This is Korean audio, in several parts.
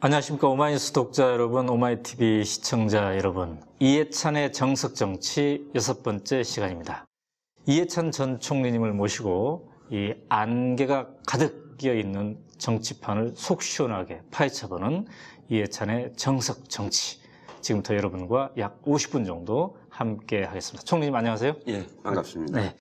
안녕하십니까. 오마이뉴스 독자 여러분, 오마이TV 시청자 여러분. 이해찬의 정석정치 6번째 시간입니다. 이해찬 전 총리님을 모시고 이 안개가 가득 끼어있는 정치판을 속 시원하게 파헤쳐보는 이해찬의 정석정치. 지금부터 여러분과 약 50분 정도 함께 하겠습니다. 총리님 안녕하세요. 예, 반갑습니다. 네.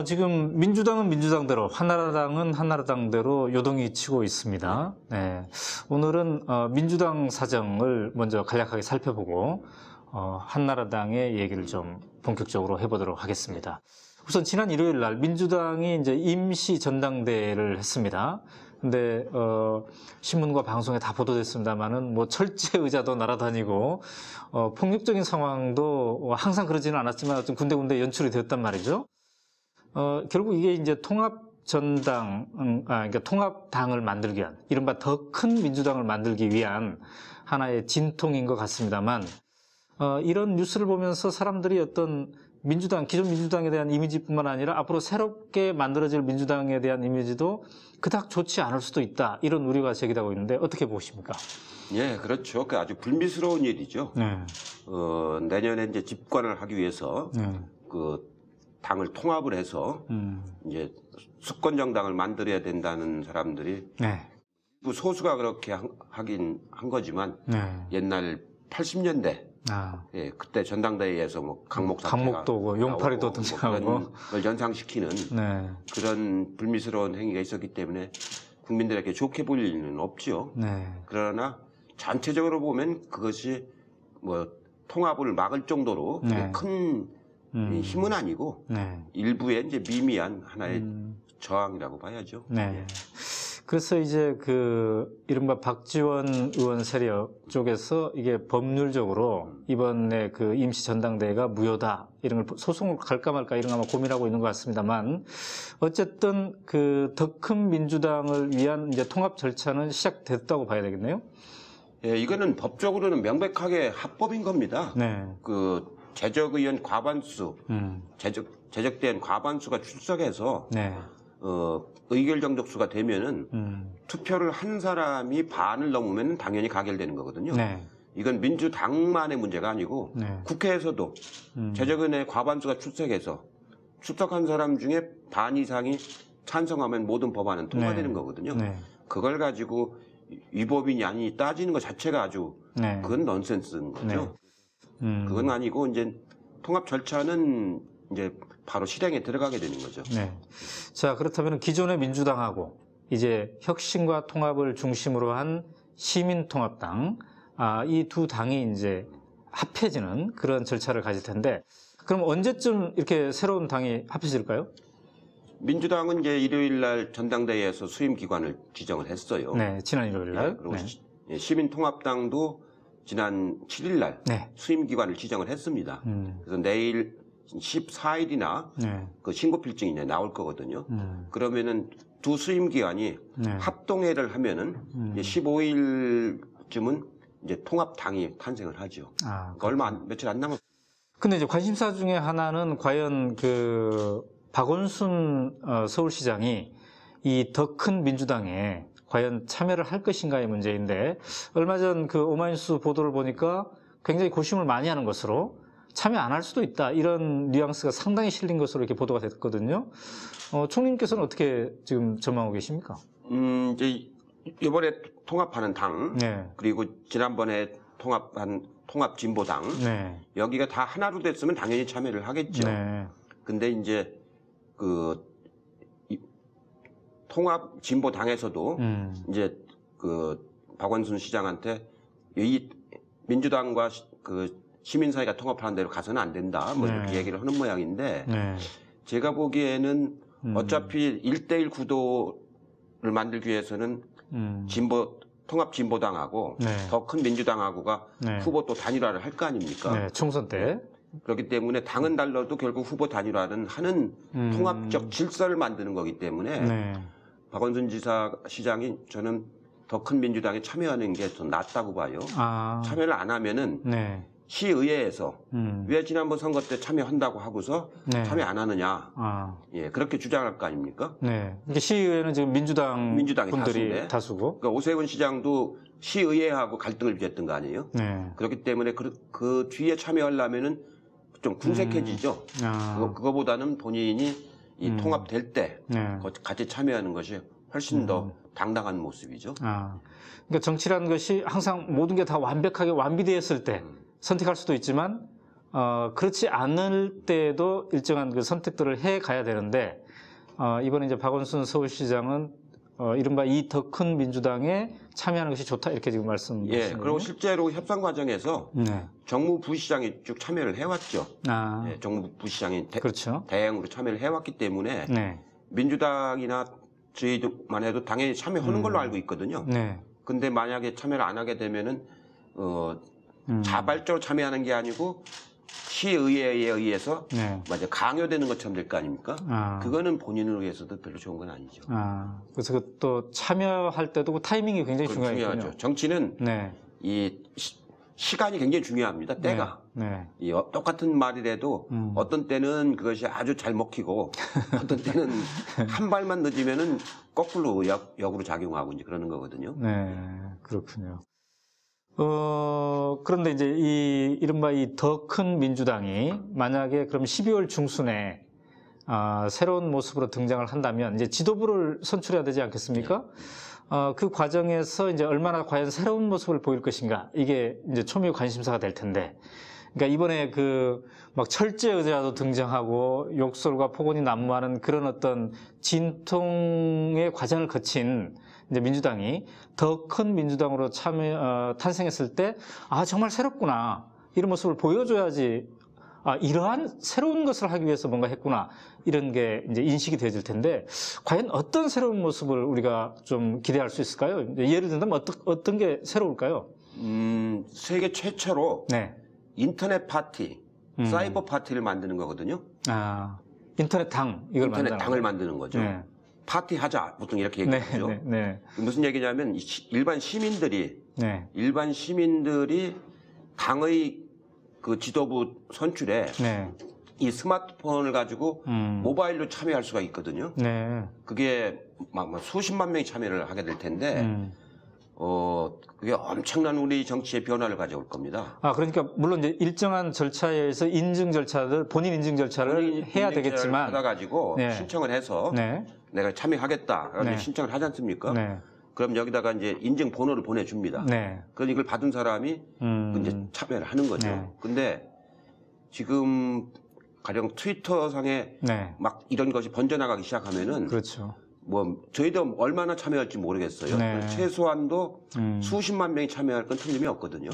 지금 민주당은 민주당대로, 한나라당은 한나라당대로 요동이 치고 있습니다. 네. 오늘은 민주당 사정을 먼저 간략하게 살펴보고 한나라당의 얘기를 좀 본격적으로 해보도록 하겠습니다. 우선 지난 일요일 날 민주당이 이제 임시 전당대회를 했습니다. 근데 신문과 방송에 다 보도됐습니다만은 뭐 철제 의자도 날아다니고 폭력적인 상황도 항상 그러지는 않았지만 어떤 군데군데 연출이 되었단 말이죠. 결국 이게 이제 그러니까 통합당을 만들기 위한, 이른바 더 큰 민주당을 만들기 위한 하나의 진통인 것 같습니다만, 이런 뉴스를 보면서 사람들이 어떤 기존 민주당에 대한 이미지뿐만 아니라 앞으로 새롭게 만들어질 민주당에 대한 이미지도 그닥 좋지 않을 수도 있다. 이런 우려가 제기되고 있는데 어떻게 보십니까? 예, 그렇죠. 그 아주 불미스러운 일이죠. 네. 내년에 이제 집권을 하기 위해서 그 당을 통합을 해서 이제 수권 정당을 만들어야 된다는 사람들이 네. 소수가 그렇게 하긴 한 거지만 옛날 80년대 예, 그때 전당대회에서 뭐 강목도 오고 용팔이도 등장하고 그런 걸 연상시키는 네. 그런 불미스러운 행위가 있었기 때문에 국민들에게 좋게 보일 일은 없죠. 네. 그러나 전체적으로 보면 그것이 뭐 통합을 막을 정도로 큰 힘은 아니고 일부의 이제 미미한 하나의 저항이라고 봐야죠. 네. 그래서 이제 이른바 박지원 의원 세력 쪽에서 이게 법률적으로 이번에 그 임시 전당대회가 무효다, 이런 걸 소송을 갈까 말까 이런 거 아마 고민하고 있는 것 같습니다만, 어쨌든 더 큰 민주당을 위한 이제 통합 절차는 시작됐다고 봐야 되겠네요. 예, 이거는 법적으로는 명백하게 합법인 겁니다. 네. 재적의원 과반수, 재적된 과반수가 출석해서 의결 정족수가 되면은 투표를 한 사람이 반을 넘으면 당연히 가결되는 거거든요. 네. 이건 민주당만의 문제가 아니고 국회에서도 재적의원의 과반수가 출석한 사람 중에 반 이상이 찬성하면 모든 법안은 통과되는 거거든요. 그걸 가지고 위법이니 아니니 따지는 것 자체가 아주 그건 넌센스인 거죠. 그건 아니고 이제 통합 절차는 이제 바로 실행에 들어가게 되는 거죠. 네. 자, 그렇다면 기존의 민주당하고 이제 혁신과 통합을 중심으로 한 시민통합당, 이 두 당이 이제 합해지는 그런 절차를 가질 텐데, 그럼 언제쯤 이렇게 새로운 당이 합해질까요? 민주당은 이제 일요일 날 전당대회에서 수임 기관을 지정을 했어요. 네, 지난 일요일 날. 그리고 시민통합당도 지난 7일 날 수임 기관을 지정을 했습니다. 그래서 내일 14일이나 그 신고필증이 이제 나올 거거든요. 그러면은 두 수임 기관이 합동회를 하면은 이제 15일쯤은 이제 통합당이 탄생을 하죠. 며칠 안 남았. 근데 이제 관심사 중에 하나는 과연 박원순 서울시장이 이 더 큰 민주당에 과연 참여를 할 것인가의 문제인데, 얼마 전 오마이뉴스 보도를 보니까 굉장히 고심을 많이 하는 것으로, 참여 안 할 수도 있다, 이런 뉘앙스가 상당히 실린 것으로 이렇게 보도가 됐거든요. 총리님께서는 어떻게 지금 전망하고 계십니까? 이제 이번에 통합하는 당, 그리고 지난번에 통합한 통합진보당, 여기가 다 하나로 됐으면 당연히 참여를 하겠죠. 근데 이제 통합진보당에서도 이제 박원순 시장한테 이 민주당과 시민사회가 통합하는 대로 가서는 안 된다, 뭐 이렇게 얘기를 하는 모양인데, 제가 보기에는 어차피 1대1 구도를 만들기 위해서는 통합진보당하고 더 큰 민주당하고가 후보 또 단일화를 할 거 아닙니까? 총선 때. 그렇기 때문에 당은 달라도 결국 후보 단일화는 하는 통합적 질서를 만드는 거기 때문에 박원순 시장이 저는 더 큰 민주당에 참여하는 게 더 낫다고 봐요. 참여를 안 하면은 시의회에서 왜 지난번 선거 때 참여한다고 하고서 네. 참여 안 하느냐. 예, 그렇게 주장할 거 아닙니까? 네. 그러니까 시의회는 지금 민주당이 분들이 다수고. 그러니까 오세훈 시장도 시의회하고 갈등을 빚었던 거 아니에요? 네. 그렇기 때문에 그 뒤에 참여하려면은 좀 궁색해지죠. 그거보다는 본인이 이 통합될 때 같이 참여하는 것이 훨씬 더 당당한 모습이죠. 그러니까 정치라는 것이 항상 모든 게 다 완벽하게 완비되었을 때 선택할 수도 있지만 그렇지 않을 때에도 일정한 그 선택들을 해 가야 되는데 이번에 이제 박원순 서울시장은 이른바 이 더 큰 민주당에 참여하는 것이 좋다 이렇게 지금 말씀하시는 거예요. 예, 그리고 실제로 협상 과정에서 정무 부시장이 쭉 참여를 해왔죠. 예, 정무 부시장이 그렇죠. 대행으로 참여를 해왔기 때문에 민주당이나 저희만 해도 당연히 참여하는 걸로 알고 있거든요. 근데 만약에 참여를 안 하게 되면은 자발적으로 참여하는 게 아니고 시의회에 의해서 맞아 강요되는 것처럼 될 거 아닙니까? 그거는 본인을 위해서도 별로 좋은 건 아니죠. 그래서 또 참여할 때도 그 타이밍이 굉장히 중요하죠. 정치는 이 시간이 굉장히 중요합니다. 때가. 이 똑같은 말이라도 어떤 때는 그것이 아주 잘 먹히고 어떤 때는 한 발만 늦으면은 거꾸로 역으로 작용하고 이제 그러는 거거든요. 네, 그렇군요. 그런데 이제 이른바 이 더 큰 민주당이 만약에 그럼 12월 중순에 새로운 모습으로 등장을 한다면 이제 지도부를 선출해야 되지 않겠습니까? 그 과정에서 이제 얼마나 과연 새로운 모습을 보일 것인가 이게 이제 초미의 관심사가 될 텐데, 그러니까 이번에 그 막 철제 의자도 등장하고 욕설과 폭언이 난무하는 그런 어떤 진통의 과정을 거친 이제 민주당이 더 큰 민주당으로 탄생했을 때, 정말 새롭구나. 이런 모습을 보여줘야지, 이러한 새로운 것을 하기 위해서 뭔가 했구나. 이런 게 이제 인식이 되어질 텐데, 과연 어떤 새로운 모습을 우리가 좀 기대할 수 있을까요? 예를 들면 어떤 게 새로울까요? 세계 최초로 인터넷 파티, 사이버 파티를 만드는 거거든요. 인터넷 당을 만드는 거죠. 파티하자 보통 이렇게 얘기하죠. 무슨 얘기냐면 일반 시민들이 당의 그 지도부 선출에 이 스마트폰을 가지고 모바일로 참여할 수가 있거든요. 그게 막 수십만 명이 참여를 하게 될 텐데 그게 엄청난 우리 정치의 변화를 가져올 겁니다. 그러니까 물론 이제 일정한 절차에 의해서 본인 인증 절차를 해야 되겠지만 받아가지고 신청을 해서 내가 참여하겠다. 신청을 하지 않습니까? 그럼 여기다가 이제 인증 번호를 보내줍니다. 그럼 이걸 받은 사람이 이제 참여를 하는 거죠. 근데 지금 가령 트위터 상에 막 이런 것이 번져나가기 시작하면은 뭐 저희도 얼마나 참여할지 모르겠어요. 최소한도 수십만 명이 참여할 건 틀림이 없거든요.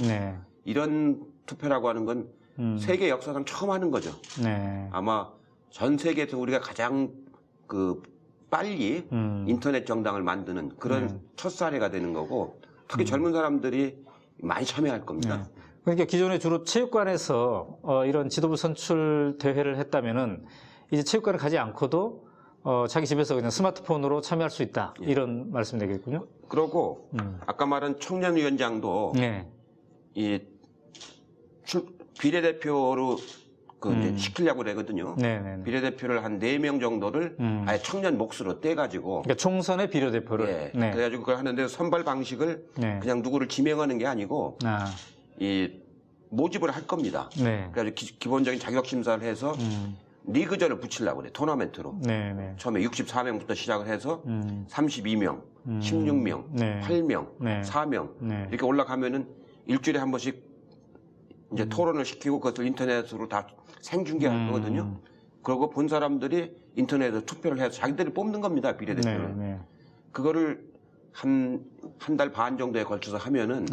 이런 투표라고 하는 건 세계 역사상 처음 하는 거죠. 아마 전 세계에서 우리가 가장 빨리 인터넷 정당을 만드는 그런 첫 사례가 되는 거고, 특히 젊은 사람들이 많이 참여할 겁니다. 그러니까 기존에 주로 체육관에서 이런 지도부 선출 대회를 했다면은 이제 체육관을 가지 않고도 자기 집에서 그냥 스마트폰으로 참여할 수 있다. 이런 말씀 되겠군요. 그러고 아까 말한 청년위원장도 이 비례대표로 이제 시키려고 그러거든요. 비례대표를 한 4명 정도를 아예 청년 몫으로 떼가지고. 그러니까 총선의 비례대표를. 그래가지고 그걸 하는데 선발 방식을 그냥 누구를 지명하는 게 아니고 이 모집을 할 겁니다. 그래가지고 기본적인 자격 심사를 해서 리그전을 붙이려고 그래, 토너멘트로. 처음에 64명부터 시작을 해서 32명, 16명, 8명, 4명 이렇게 올라가면은 일주일에 한 번씩 이제 토론을 시키고 그것을 인터넷으로 다 생중계할 거거든요. 그리고 본 사람들이 인터넷에서 투표를 해서 자기들이 뽑는 겁니다, 비례대표를. 그거를 한 달 반 정도에 걸쳐서 하면은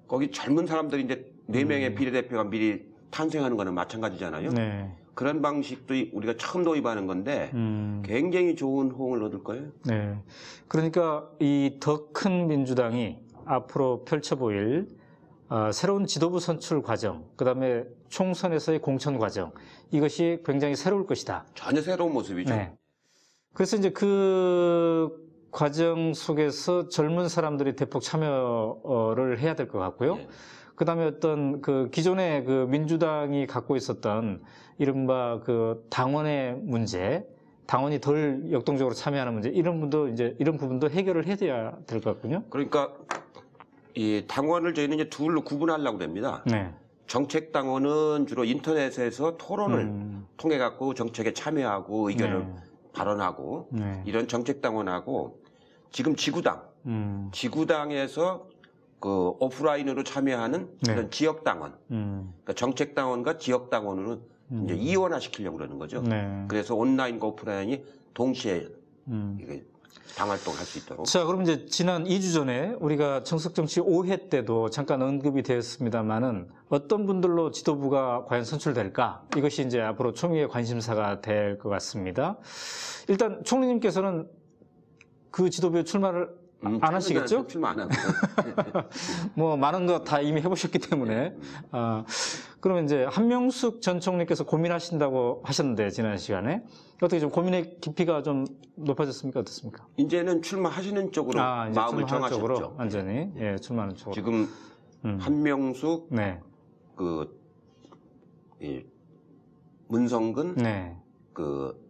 거기 젊은 사람들이 이제 4명의 비례대표가 미리 탄생하는 거는 마찬가지잖아요. 그런 방식도 우리가 처음 도입하는 건데 굉장히 좋은 호응을 얻을 거예요. 그러니까 이 더 큰 민주당이 앞으로 펼쳐 보일 새로운 지도부 선출 과정, 그다음에 총선에서의 공천 과정, 이것이 굉장히 새로울 것이다. 전혀 새로운 모습이죠. 그래서 이제 그 과정 속에서 젊은 사람들이 대폭 참여를 해야 될 것 같고요. 그다음에 어떤 그 기존의 그 민주당이 갖고 있었던 이른바 그 당원의 문제, 당원이 덜 역동적으로 참여하는 문제, 이런 부분도 해결을 해야 될 것 같군요. 그러니까 이 당원을 저희는 이제 둘로 구분하려고 합니다. 네. 정책 당원은 주로 인터넷에서 토론을 통해 갖고 정책에 참여하고 의견을 네. 발언하고 네. 이런 정책 당원하고 지금 지구당에서 그 오프라인으로 참여하는 네. 이런 지역 당원, 그러니까 정책 당원과 지역 당원으로 이제 이원화 시키려고 그러는 거죠. 네. 그래서 온라인과 오프라인이 동시에 이게 당활동할 수 있도록. 자, 그럼 이제 지난 2주 전에 우리가 정석정치 5회 때도 잠깐 언급이 되었습니다만은 어떤 분들로 지도부가 과연 선출될까? 이것이 이제 앞으로 총리의 관심사가 될 것 같습니다. 일단 총리님께서는 그 지도부에 출마를 안 하시겠죠? 출마 안 하고. 뭐 많은 거 다 이미 해보셨기 때문에. 그러면 이제 한명숙 전 총리께서 고민하신다고 하셨는데 지난 시간에 어떻게 좀 고민의 깊이가 좀 높아졌습니까? 어떻습니까? 이제는 출마하시는 쪽으로 이제 마음을 출마하는 정하셨죠. 쪽으로 완전히 예, 출마하는 쪽으로. 지금 한명숙, 네. 문성근, 네.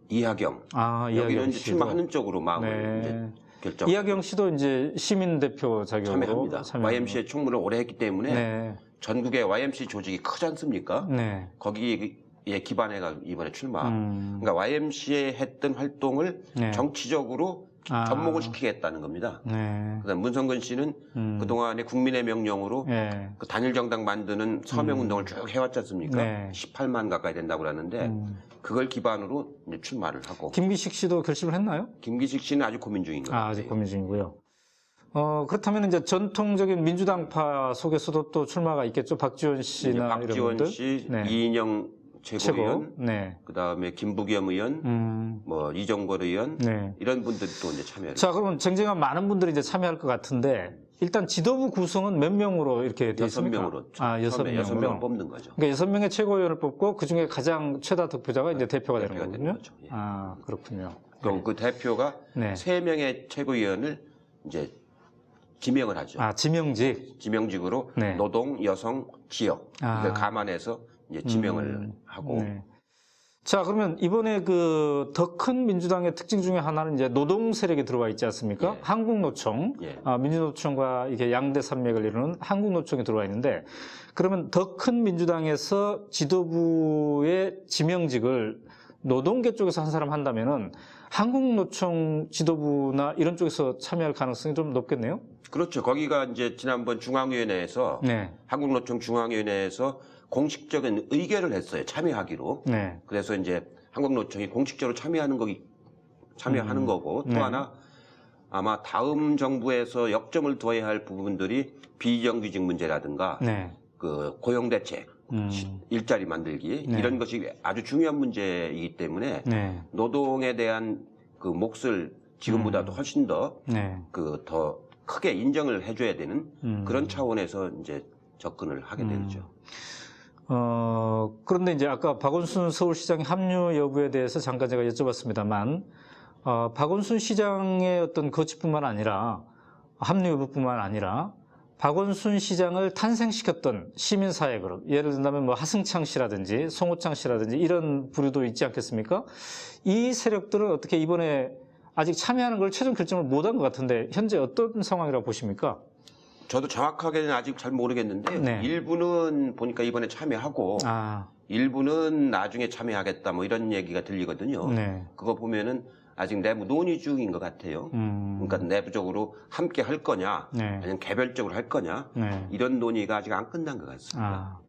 이하경 이하경 여기는 이제 씨도. 출마하는 쪽으로 마음을 이제 결정. 이하경 씨도 이제 시민 대표 자격으로 참여합니다. YMCA 총무를 오래 했기 때문에 네. 전국에 YMCA 조직이 크지 않습니까? 네. 거기에 기반해가 이번에 출마. 그러니까 YMCA 했던 활동을 네. 정치적으로 접목을 시키겠다는 겁니다. 네. 그다음 문성근 씨는 그동안에 국민의 명령으로 네. 그 단일 정당 만드는 서명 운동을 쭉 해왔지 않습니까? 네. 18만 가까이 된다고 그러는데 그걸 기반으로 이제 출마를 하고. 김기식 씨도 결심을 했나요? 김기식 씨는 아직 고민 중인 것 같아요. 아직 고민 중이고요. 그렇다면 이제 전통적인 민주당파 속에서도 또 출마가 있겠죠. 박지원 씨나 이런 박지원 분들. 씨, 네. 이인영 최고위원, 네. 그다음에 김부겸 의원, 뭐 이정걸 의원 네. 이런 분들이 또 이제 참여를. 자, 그러면 쟁쟁한 많은 분들이 이제 참여할 것 같은데 일단 지도부 구성은 몇 명으로 이렇게 되어 있습니까? 6명으로. 6명으로 뽑는 거죠. 그러니까 6명의 최고위원을 뽑고 그중에 가장 최다 득표자가 이제 대표가 되는 거군요. 거죠. 예. 그렇군요. 그럼 그 대표가 네. 3명의 최고위원을 이제 지명을 하죠. 지명직. 지명직으로 네. 노동, 여성, 지역 이걸 감안해서 이제 지명을 하고. 네. 자, 그러면 이번에 그 더 큰 민주당의 특징 중에 하나는 이제 노동 세력이 들어와 있지 않습니까? 예. 한국노총, 예. 민주노총과 이게 양대 산맥을 이루는 한국노총이 들어와 있는데 그러면 더 큰 민주당에서 지도부의 지명직을 노동계 쪽에서 한 사람 한다면은 한국노총 지도부나 이런 쪽에서 참여할 가능성이 좀 높겠네요? 그렇죠. 거기가 이제 지난번 중앙위원회에서 네. 한국노총 중앙위원회에서 공식적인 의결을 했어요. 참여하기로. 네. 그래서 이제 한국노총이 공식적으로 참여하는 거고 또 네. 하나 아마 다음 정부에서 역점을 둬야 할 부분들이 비정규직 문제라든가 네. 그 고용대책, 일자리 만들기 네. 이런 것이 아주 중요한 문제이기 때문에 네. 노동에 대한 그 몫을 지금보다도 훨씬 더 네. 더 크게 인정을 해줘야 되는 그런 차원에서 이제 접근을 하게 되죠. 그런데 이제 아까 박원순 서울시장의 합류 여부에 대해서 잠깐 제가 여쭤봤습니다만, 박원순 시장의 어떤 거취뿐만 아니라, 합류 여부뿐만 아니라, 박원순 시장을 탄생시켰던 시민사회 그룹, 예를 든다면 뭐 하승창 씨라든지 송호창 씨라든지 이런 부류도 있지 않겠습니까? 이 세력들은 어떻게 이번에 아직 참여하는 걸 최종 결정을 못한 것 같은데, 현재 어떤 상황이라고 보십니까? 저도 정확하게는 아직 잘 모르겠는데 네. 일부는 보니까 이번에 참여하고 일부는 나중에 참여하겠다 뭐 이런 얘기가 들리거든요. 네. 그거 보면은 아직 내부 논의 중인 것 같아요. 그러니까 내부적으로 함께 할 거냐 네. 아니면 개별적으로 할 거냐 네. 이런 논의가 아직 안 끝난 것 같습니다.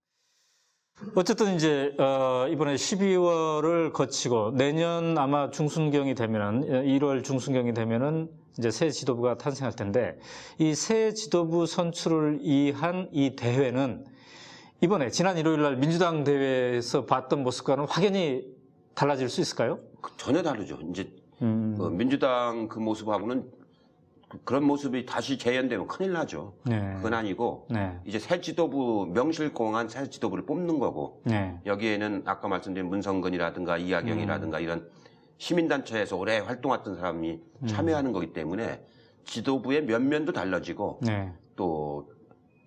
어쨌든 이제 이번에 12월을 거치고 내년 아마 중순경이 되면은 1월 중순경이 되면은 이제 새 지도부가 탄생할 텐데 이 새 지도부 선출을 위한 이 대회는 이번에 지난 일요일 날 민주당 대회에서 봤던 모습과는 확연히 달라질 수 있을까요? 전혀 다르죠. 이제 민주당 그 모습하고는 그런 모습이 다시 재현되면 큰일 나죠. 네. 그건 아니고 네. 이제 새 지도부 명실공한 새 지도부를 뽑는 거고 네. 여기에는 아까 말씀드린 문성근이라든가 이하경이라든가 이런 시민단체에서 오래 활동했던 사람이 참여하는 거기 때문에 지도부의 면면도 달라지고 네. 또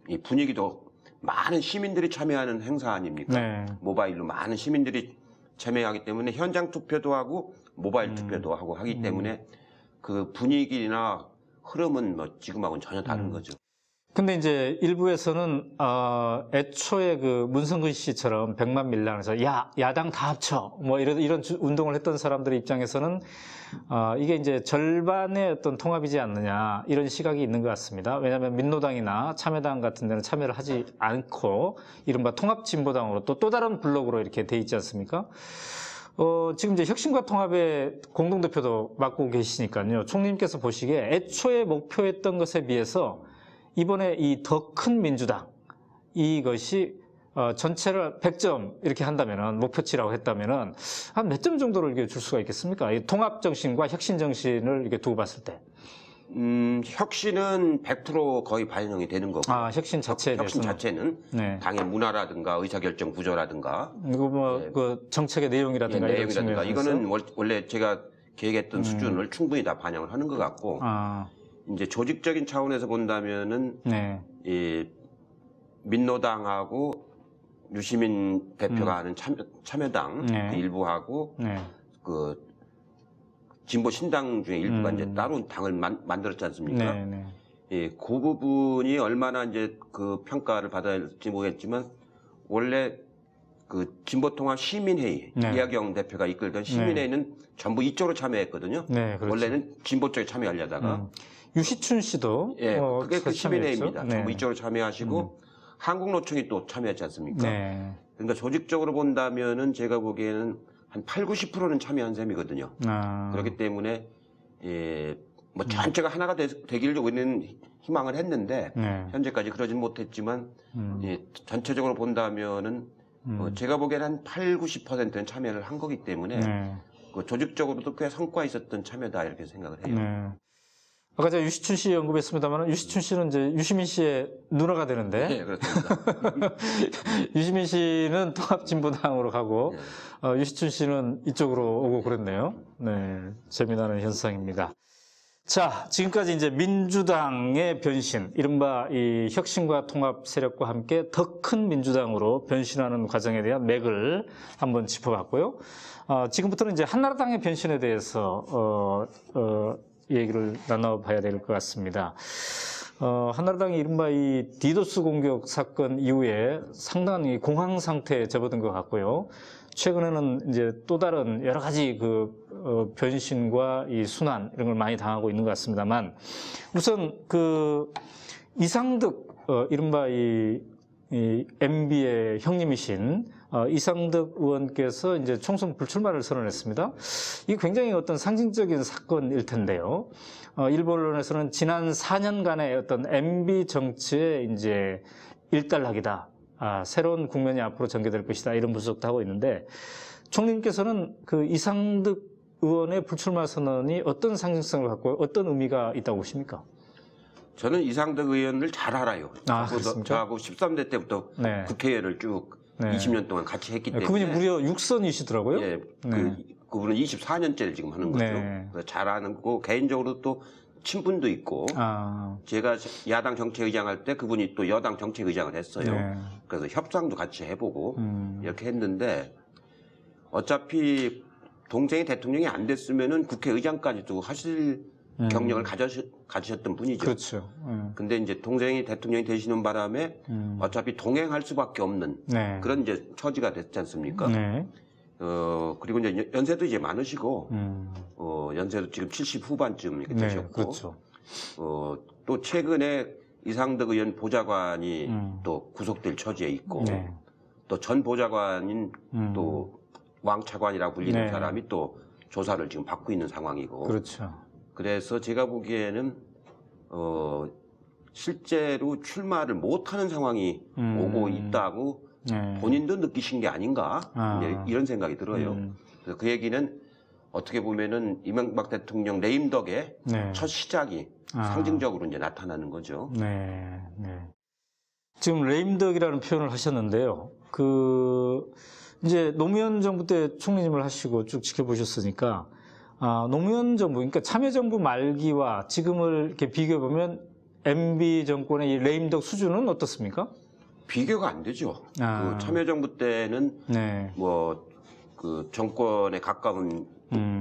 이 분위기도 많은 시민들이 참여하는 행사 아닙니까? 네. 모바일로 많은 시민들이 참여하기 때문에 현장 투표도 하고 모바일 투표도 하고 하기 때문에 그 분위기나 흐름은 뭐 지금하고는 전혀 다른 거죠. 근데 이제 일부에서는 애초에 그 문성근 씨처럼 100만 밀란에서 야당 다 합쳐 뭐 이런 운동을 했던 사람들의 입장에서는 이게 이제 절반의 어떤 통합이지 않느냐 이런 시각이 있는 것 같습니다. 왜냐하면 민노당이나 참여당 같은 데는 참여를 하지 않고 이른바 통합진보당으로 또 다른 블록으로 이렇게 돼 있지 않습니까? 지금 이제 혁신과 통합의 공동대표도 맡고 계시니까요. 총리님께서 보시기에 애초에 목표했던 것에 비해서 이번에 이 더 큰 민주당 이것이 전체를 100점 이렇게 한다면은 목표치라고 했다면은 한 몇 점 정도를 이렇게 줄 수가 있겠습니까? 이 통합 정신과 혁신 정신을 이렇게 두고 봤을 때. 혁신은 100% 거의 반영이 되는 거고. 혁신 자체에 혁신 대해서는. 자체는 네. 당의 문화라든가 의사결정 구조라든가. 이거 뭐 네. 그 정책의 내용이라든가 이런 내용이라든가 이거는 원래 제가 계획했던 수준을 충분히 다 반영을 하는 것 같고. 이제 조직적인 차원에서 본다면은 네. 이 민노당하고 유시민 대표가 하는 참여당 네. 그 일부하고 네. 그 진보 신당 중에 일부가 이제 따로 당을 만들었지 않습니까? 네. 네. 예, 그 부분이 얼마나 이제 그 평가를 받아야 할지 모르겠지만 원래 그 진보통합 시민회의 네. 이하경 대표가 이끌던 시민회의는 전부 이쪽으로 참여했거든요. 네, 그렇죠. 원래는 진보 쪽에 참여하려다가 유시춘 씨도 그게 그 시민회의입니다. 네. 전부 이쪽으로 참여하시고 한국노총이 또 참여했지 않습니까? 네. 그러니까 조직적으로 본다면은 제가 보기에는 한 80~90%는 참여한 셈이거든요. 그렇기 때문에 뭐 전체가 하나가 되기를 우리는 희망을 했는데 네. 현재까지 그러진 못했지만 전체적으로 본다면은 제가 보기에는 한 80~90%는 참여를 한 거기 때문에 네. 그 조직적으로도 꽤 성과 있었던 참여다 이렇게 생각을 해요. 네. 아까 제가 유시춘 씨 언급했습니다만 유시춘 씨는 이제 유시민 씨의 누나가 되는데 네, 그렇습니다. 유시민 씨는 통합진보당으로 가고 유시춘 씨는 이쪽으로 오고 그랬네요. 네, 재미나는 현상입니다. 자, 지금까지 이제 민주당의 변신, 이른바 이 혁신과 통합 세력과 함께 더 큰 민주당으로 변신하는 과정에 대한 맥을 한번 짚어봤고요. 지금부터는 이제 한나라당의 변신에 대해서 얘기를 나눠봐야 될 것 같습니다. 한나라당이 이른바 이 디도스 공격 사건 이후에 상당히 공황 상태에 접어든 것 같고요. 최근에는 이제 또 다른 여러 가지 그 변신과 이 순환 이런 걸 많이 당하고 있는 것 같습니다만 우선 그 이상득 이른바 이 MB의 형님이신 이상득 의원께서 이제 총선 불출마를 선언했습니다. 이게 굉장히 어떤 상징적인 사건일 텐데요. 일본 언론에서는 지난 4년간의 어떤 MB 정치의 이제 일단락이다. 새로운 국면이 앞으로 전개될 것이다. 이런 분석도 하고 있는데 총리님께서는 그 이상득 의원의 불출마 선언이 어떤 상징성을 갖고 어떤 의미가 있다고 보십니까? 저는 이상득 의원을 잘 알아요. 저하고 13대 때부터 네. 국회를 쭉 20년 동안 같이 했기 때문에. 그분이 무려 6선이시더라고요. 예, 그분은 24년째를 지금 하는 거죠. 그래서 잘 아는 거고 개인적으로 또 친분도 있고 제가 야당 정책의장 할 때 그분이 또 여당 정책의장을 했어요. 그래서 협상도 같이 해보고 이렇게 했는데 어차피 동생이 대통령이 안 됐으면은 국회의장까지도 하실 경력을 가지셨던 분이죠. 그렇죠. 근데 이제 동생이 대통령이 되시는 바람에 어차피 동행할 수밖에 없는 그런 이제 처지가 됐지 않습니까? 그리고 이제 연세도 이제 많으시고, 연세도 지금 70 후반쯤 이렇게 되셨고, 그렇죠. 또 최근에 이상득 의원 보좌관이 또 구속될 처지에 있고, 또 전 보좌관인 또 왕차관이라고 불리는 사람이 또 조사를 지금 받고 있는 상황이고, 그렇죠. 그래서 제가 보기에는 실제로 출마를 못하는 상황이 오고 있다고 본인도 느끼신 게 아닌가 이런 생각이 들어요. 그래서 그 얘기는 어떻게 보면은 이명박 대통령 레임덕의 첫 시작이 상징적으로 이제 나타나는 거죠. 지금 레임덕이라는 표현을 하셨는데요. 이제 노무현 정부 때 총리님을 하시고 쭉 지켜보셨으니까 노무현 정부, 그러니까 참여정부 말기와 지금을 이렇게 비교해 보면 MB 정권의 이 레임덕 수준은 어떻습니까? 비교가 안 되죠. 그 참여정부 때는 네. 뭐 그 정권에 가까운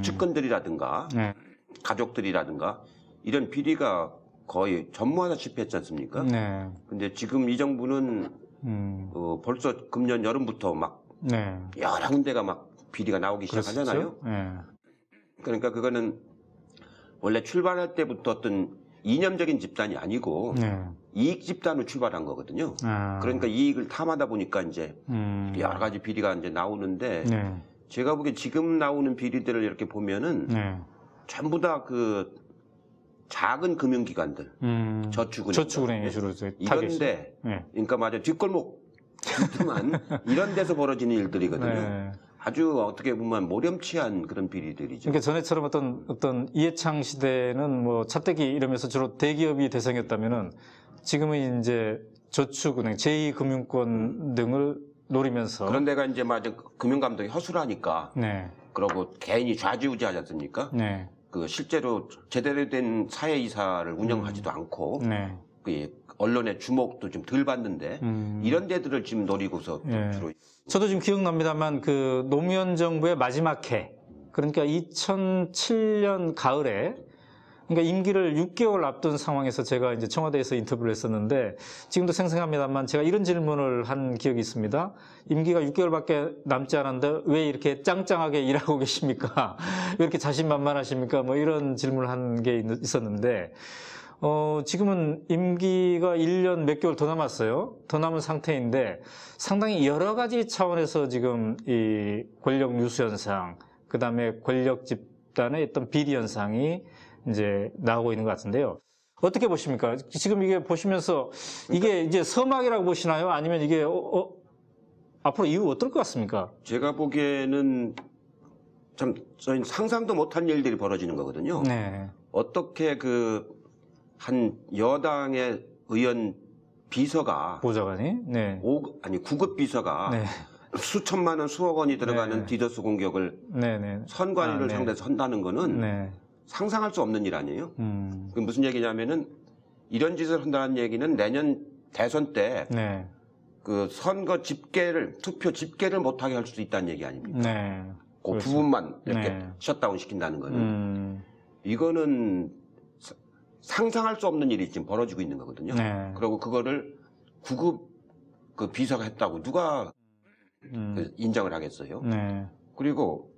측근들이라든가 네. 가족들이라든가 이런 비리가 거의 전무하다시피 했지 않습니까? 네. 근데 지금 이 정부는 벌써 금년 여름부터 막 네. 여러 군데가 막 비리가 나오기 시작하잖아요. 네. 그러니까 그거는 원래 출발할 때부터 어떤 이념적인 집단이 아니고 네. 이익 집단으로 출발한 거거든요. 그러니까 이익을 탐하다 보니까 이제 여러 가지 비리가 이제 나오는데 네. 제가 보기에 지금 나오는 비리들을 이렇게 보면은 네. 전부 다 그 작은 금융기관들, 저축은행 주로 이런데, 네. 그러니까 맞아 뒷골목 뒷만 이런 데서 벌어지는 일들이거든요. 네. 아주 어떻게 보면 모렴치한 그런 비리들이죠. 그러니까 전에처럼 어떤 이해창 시대는 뭐 차떼기 이러면서 주로 대기업이 대상이었다면은 지금은 이제 저축은행, 제2금융권 등을 노리면서 그런 데가 이제 맞아 금융감독이 허술하니까. 네. 그러고 개인이 좌지우지하지 않습니까? 네. 그 실제로 제대로 된 사회이사를 운영하지도 않고 네. 그 언론의 주목도 좀 덜 받는데 이런 데들을 지금 노리고서 주로. 저도 지금 기억납니다만 그 노무현 정부의 마지막 해, 그러니까 2007년 가을에, 그러니까 임기를 6개월 앞둔 상황에서 제가 이제 청와대에서 인터뷰를 했었는데 지금도 생생합니다만 제가 이런 질문을 한 기억이 있습니다. 임기가 6개월밖에 남지 않았는데 왜 이렇게 짱짱하게 일하고 계십니까? 왜 이렇게 자신만만하십니까? 뭐 이런 질문을 한 게 있었는데 지금은 임기가 1년 몇 개월 더 남았어요. 더 남은 상태인데 상당히 여러 가지 차원에서 지금 이 권력 누수 현상, 그 다음에 권력 집단의 어떤 비리 현상이 이제 나오고 있는 것 같은데요. 어떻게 보십니까? 지금 이게 보시면서 이게 이제 서막이라고 보시나요? 아니면 이게 앞으로 이후 어떨 것 같습니까? 제가 보기에는 참 저희 상상도 못한 일들이 벌어지는 거거든요. 네. 어떻게 그 한 여당의 의원 비서가 보좌관이 네. 9급 비서가 네. 수천만 원, 수억 원이 들어가는 네. 디더스 공격을 네. 선관위를 네. 상대해서 한다는 거는 네. 상상할 수 없는 일 아니에요? 그 무슨 얘기냐면은 이런 짓을 한다는 얘기는 내년 대선 때 네. 그 선거 집계를, 투표 집계를 못하게 할 수도 있다는 얘기 아닙니까? 네. 그 그렇죠. 부분만 이렇게 네. 셧다운 시킨다는 거는 이거는 상상할 수 없는 일이 지금 벌어지고 있는 거거든요. 네. 그리고 그거를 9급 그 비서가 했다고 누가 인정을 하겠어요? 네. 그리고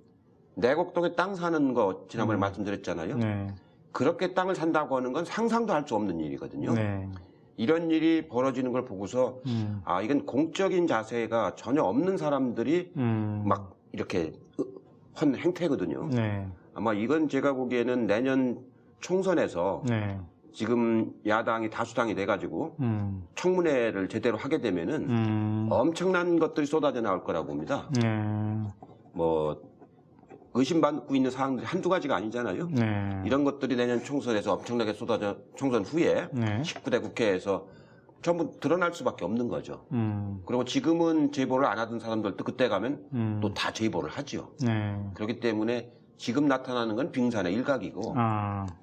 내곡동에 땅 사는 거 지난번에 말씀드렸잖아요. 네. 그렇게 땅을 산다고 하는 건 상상도 할 수 없는 일이거든요. 네. 이런 일이 벌어지는 걸 보고서 아 이건 공적인 자세가 전혀 없는 사람들이 막 이렇게 한 행태거든요. 네. 아마 이건 제가 보기에는 내년 총선에서 네. 지금 야당이 다수당이 돼가지고 청문회를 제대로 하게 되면은 엄청난 것들이 쏟아져 나올 거라고 봅니다. 뭐 의심받고 있는 사항들이 한두 가지가 아니잖아요. 네. 이런 것들이 내년 총선에서 엄청나게 쏟아져 총선 후에 네. 19대 국회에서 전부 드러날 수밖에 없는 거죠. 그리고 지금은 제보를 안 하던 사람들도 그때 가면 또 다 제보를 하죠. 네. 그렇기 때문에 지금 나타나는 건 빙산의 일각이고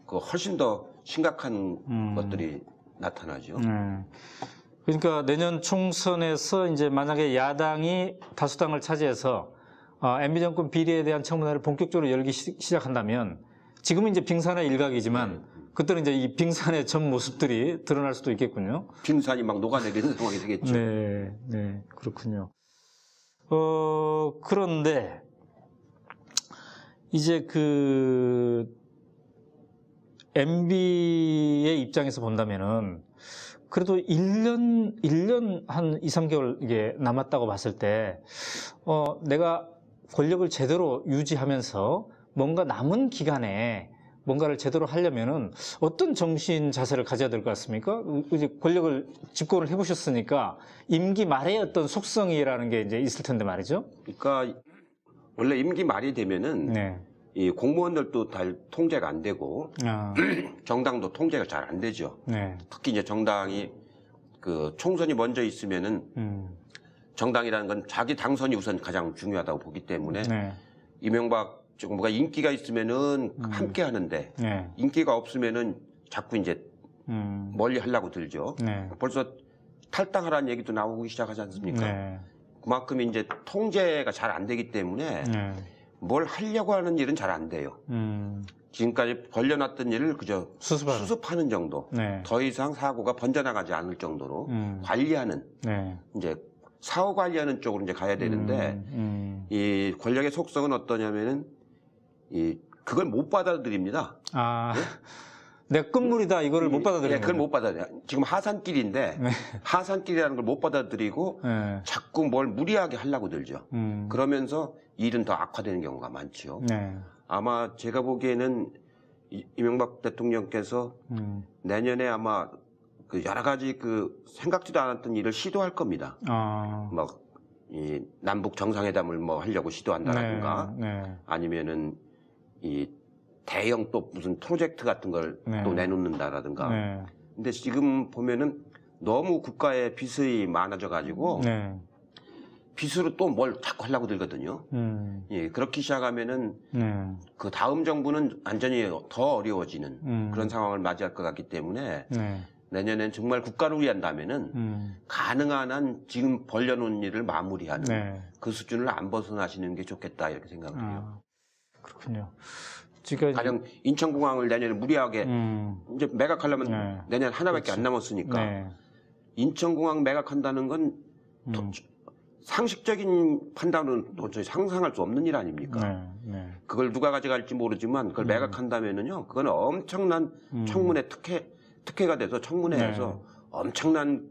그 훨씬 더 심각한 것들이 나타나죠. 그러니까 내년 총선에서 이제 만약에 야당이 다수당을 차지해서 MB 정권 비리에 대한 청문회를 본격적으로 열기 시작한다면 지금은 이제 빙산의 일각이지만 그때는 이제 이 빙산의 전 모습들이 드러날 수도 있겠군요. 빙산이 막 녹아내리는 상황이 되겠죠. 네, 네, 그렇군요. 그런데 이제 그 MB의 입장에서 본다면은 그래도 1년 한 2, 3개월 이게 남았다고 봤을 때 내가 권력을 제대로 유지하면서 뭔가 남은 기간에 뭔가를 제대로 하려면은 어떤 정신 자세를 가져야 될 것 같습니까? 이제 권력을 집권을 해보셨으니까 임기 말의 어떤 속성이라는 게 이제 있을 텐데 말이죠. 그러니까 원래 임기 말이 되면은 네. 이 공무원들도 다 통제가 안 되고 정당도 통제가 잘 안 되죠. 네. 특히 이제 정당이 그 총선이 먼저 있으면은 정당이라는 건 자기 당선이 우선 가장 중요하다고 보기 때문에 네. 이명박 정부가 인기가 있으면은 함께 하는데 네. 인기가 없으면은 자꾸 이제 멀리 하려고 들죠. 네. 벌써 탈당하라는 얘기도 나오기 시작하지 않습니까? 네. 그만큼 이제 통제가 잘 안 되기 때문에 네. 뭘 하려고 하는 일은 잘 안 돼요. 지금까지 벌려놨던 일을 그저 수습하는 정도. 네. 더 이상 사고가 번져나가지 않을 정도로 관리하는, 네. 이제 사후 관리하는 쪽으로 이제 가야 되는데, 이 권력의 속성은 어떠냐면은, 그걸 못 받아들입니다. 아, 내 끝물이다 이거를 못 받아들여요. 그걸 못 받아들여. 지금 하산길인데, 네. 하산길이라는 걸 못 받아들이고, 네. 자꾸 뭘 무리하게 하려고 들죠. 그러면서 일은 더 악화되는 경우가 많죠. 네. 아마 제가 보기에는 이명박 대통령께서 내년에 아마 그 여러 가지 그 생각지도 않았던 일을 시도할 겁니다. 막 이 남북 정상회담을 뭐 하려고 시도한다든가, 네. 아니면은 이 대형 또 무슨 프로젝트 같은 걸 또 내놓는다라든가. 네. 근데 지금 보면은 너무 국가의 빚이 많아져 가지고 네. 빚으로 또 뭘 자꾸 하려고 들거든요. 예, 그렇게 시작하면은 그 다음 정부는 완전히 더 어려워지는 그런 상황을 맞이할 것 같기 때문에 내년엔 정말 국가를 위한다면은 가능한 한 지금 벌려놓은 일을 마무리하는 그 수준을 안 벗어나시는 게 좋겠다 이렇게 생각을 해요. 그렇군요. 지금 가령 인천공항을 내년에 무리하게 이제 매각하려면 내년 하나밖에 안 남았으니까 인천공항 매각한다는 건 상식적인 판단은 도저히 상상할 수 없는 일 아닙니까? 그걸 누가 가져갈지 모르지만 그걸 매각한다면은요, 그건 엄청난 청문회 특혜가 돼서 청문회에서 엄청난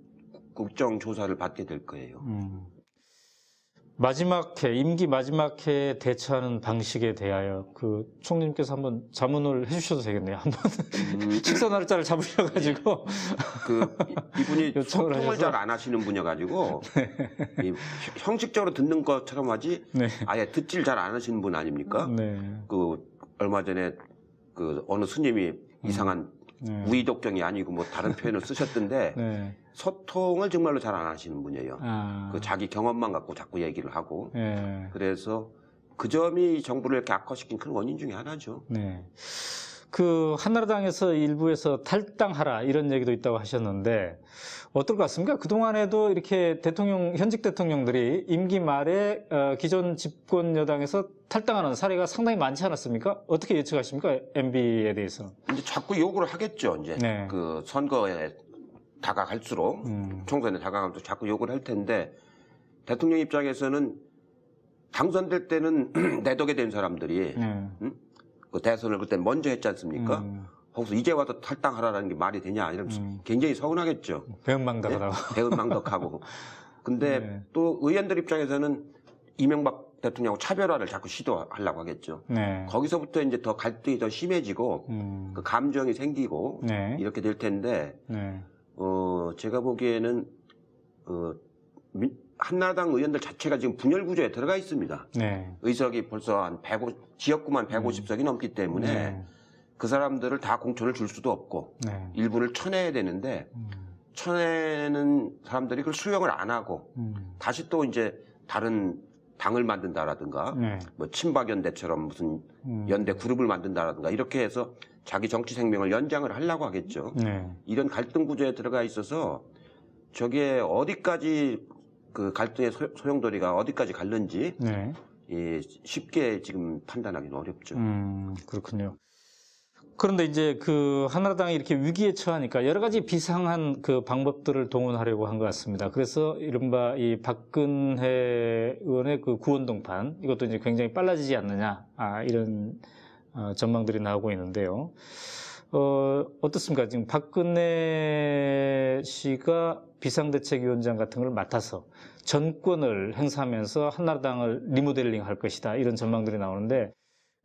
국정조사를 받게 될 거예요. 마지막 해, 임기 마지막 해에 대처하는 방식에 대하여 그 총리님께서 한번 자문을 해주셔도 되겠네요. 한번 식사 날짜를 잡으셔가지고 이분이 소통을 잘 안 하시는 분이어가지고 형식적으로 듣는 것처럼 하지 아예 듣질 잘 안 하시는 분 아닙니까? 그 얼마 전에 그 어느 스님이 이상한 우의독경이 아니고 뭐 다른 표현을 쓰셨던데 소통을 정말로 잘 안 하시는 분이에요. 그 자기 경험만 갖고 자꾸 얘기를 하고 그래서 그 점이 정부를 이렇게 악화시킨 큰 원인 중에 하나죠. 그 한나라당에서 일부에서 탈당하라 이런 얘기도 있다고 하셨는데 어떨 것 같습니까? 그동안에도 이렇게 현직 대통령들이 임기 말에 기존 집권 여당에서 탈당하는 사례가 상당히 많지 않았습니까? 어떻게 예측하십니까? MB에 대해서. 이제 자꾸 요구를 하겠죠. 이제 그 선거에 다가갈수록 총선에 다가갈수록 자꾸 요구를 할 텐데 대통령 입장에서는 당선될 때는 내 덕에 된 사람들이 그 대선을 그때 먼저 했지 않습니까? 거기서 이제 와서 탈당하라는 게 말이 되냐 이러면서 굉장히 서운하겠죠. 배은망덕하다고. 배은망덕하고. 근데 또 의원들 입장에서는 이명박 대통령하고 차별화를 자꾸 시도하려고 하겠죠. 거기서부터 이제 더 갈등이 더 심해지고 그 감정이 생기고 이렇게 될 텐데 제가 보기에는 한나라당 의원들 자체가 지금 분열 구조에 들어가 있습니다. 의석이 벌써 한 지역구만 150석이 넘기 때문에 그 사람들을 다 공천을 줄 수도 없고 일부를 쳐내야 되는데 쳐내는 사람들이 그걸 수용을 안 하고 다시 또 이제 다른 당을 만든다라든가 뭐 친박연대처럼 무슨 연대 그룹을 만든다라든가 이렇게 해서 자기 정치 생명을 연장을 하려고 하겠죠. 이런 갈등 구조에 들어가 있어서 저게 어디까지 그 갈등의 소용돌이가 어디까지 갈는지 쉽게 지금 판단하기는 어렵죠. 그렇군요. 그런데 이제 그 한나라당이 이렇게 위기에 처하니까 여러 가지 비상한 그 방법들을 동원하려고 한 것 같습니다. 그래서 이른바 이 박근혜 의원의 그 구원동판 이것도 이제 굉장히 빨라지지 않느냐 이런 전망들이 나오고 있는데요. 어떻습니까? 지금 박근혜 씨가 비상대책위원장 같은 걸 맡아서 전권을 행사하면서 한나라당을 리모델링 할 것이다 이런 전망들이 나오는데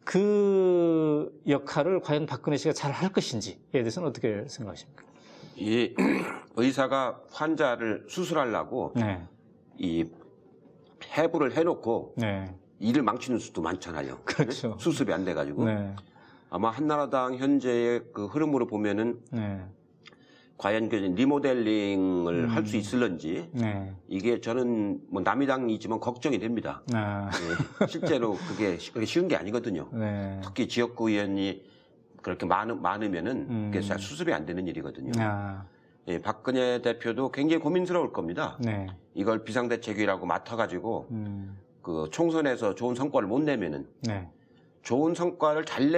그 역할을 과연 박근혜 씨가 잘 할 것인지에 대해서는 어떻게 생각하십니까? 이 의사가 환자를 수술하려고 이 해부를 해놓고 일을 망치는 수도 많잖아요. 그렇죠. 수습이 안 돼가지고 아마 한나라당 현재의 그 흐름으로 보면은 과연 그 리모델링을 할 수 있을런지 이게 저는 뭐 남의 당이지만 걱정이 됩니다. 실제로 그게 쉬운 게 아니거든요. 특히 지역구 의원이 그렇게 많으면은 그게 수습이 안 되는 일이거든요. 예, 박근혜 대표도 굉장히 고민스러울 겁니다. 네. 이걸 비상대책위라고 맡아가지고 그 총선에서 좋은 성과를 못 내면은 네. 좋은 성과를 잘